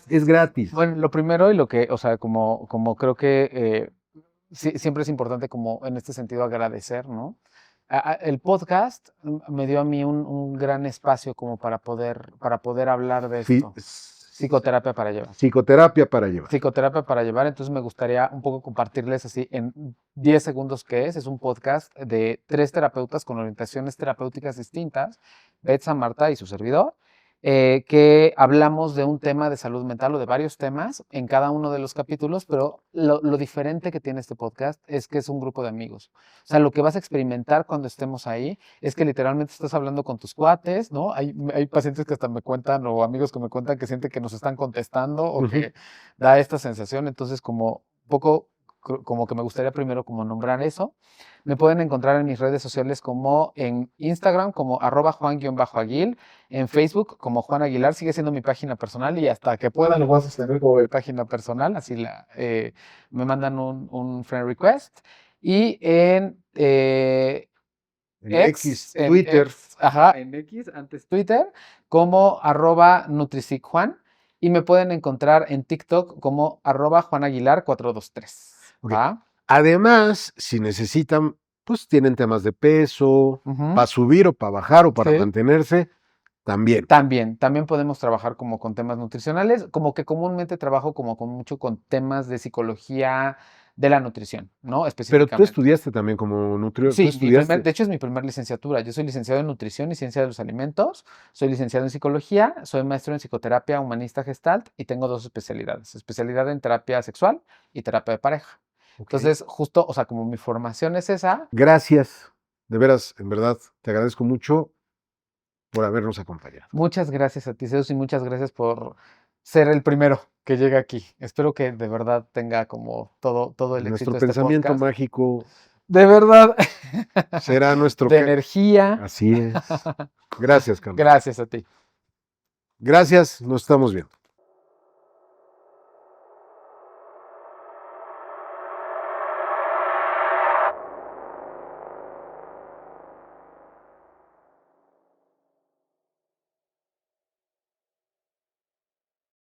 es gratis. Bueno, lo primero y lo que, o sea, como creo que siempre es importante como en este sentido agradecer, ¿no? El podcast me dio a mí un gran espacio como para poder hablar de esto. Psicoterapia para llevar. Psicoterapia para llevar. Psicoterapia para llevar, entonces me gustaría un poco compartirles así en 10 segundos qué es. Es un podcast de 3 terapeutas con orientaciones terapéuticas distintas, Betsa, Marta y su servidor, que hablamos de un tema de salud mental o de varios temas en cada uno de los capítulos, pero lo diferente que tiene este podcast es que es un grupo de amigos. O sea, lo que vas a experimentar cuando estemos ahí es que literalmente estás hablando con tus cuates, ¿no? Hay pacientes que hasta me cuentan o amigos que me cuentan que sienten que nos están contestando o que da esta sensación. Entonces, como un poco como que me gustaría primero como nombrar eso. Me pueden encontrar en mis redes sociales como en Instagram como @Juan_Aguil, en Facebook como Juan Aguilar, sigue siendo mi página personal y hasta que pueda lo voy a sostener como mi página personal, así me mandan un friend request. Y en En X, en Twitter. en X, antes Twitter, como @NutrisiCjuan. Y me pueden encontrar en TikTok como @JuanAguilar423. Ok. ¿Va? Además, si necesitan, pues tienen temas de peso, Ujú. para subir o para bajar o para Sí. mantenerse, también. También podemos trabajar como con temas nutricionales, como que comúnmente trabajo como con mucho con temas de psicología de la nutrición, ¿no? Pero tú Específicamente. estudiaste también como nutriólogo. ¿Tú Sí, estudiaste? de hecho es mi primer licenciatura. Yo soy licenciado en nutrición y ciencia de los alimentos, soy licenciado en psicología, soy maestro en psicoterapia humanista gestalt y tengo 2 especialidades, especialidad en terapia sexual y terapia de pareja. Ok. Entonces, justo, o sea, como mi formación es esa, Gracias. De veras, en verdad, te agradezco mucho por habernos acompañado. muchas gracias a ti, Zeus, y muchas gracias por ser el primero que llega aquí. Espero que de verdad tenga como todo el éxito Nuestro de este pensamiento podcast. mágico De verdad. será nuestro... De energía. Así es. Gracias, Carlos. Gracias a ti. Gracias, nos estamos viendo.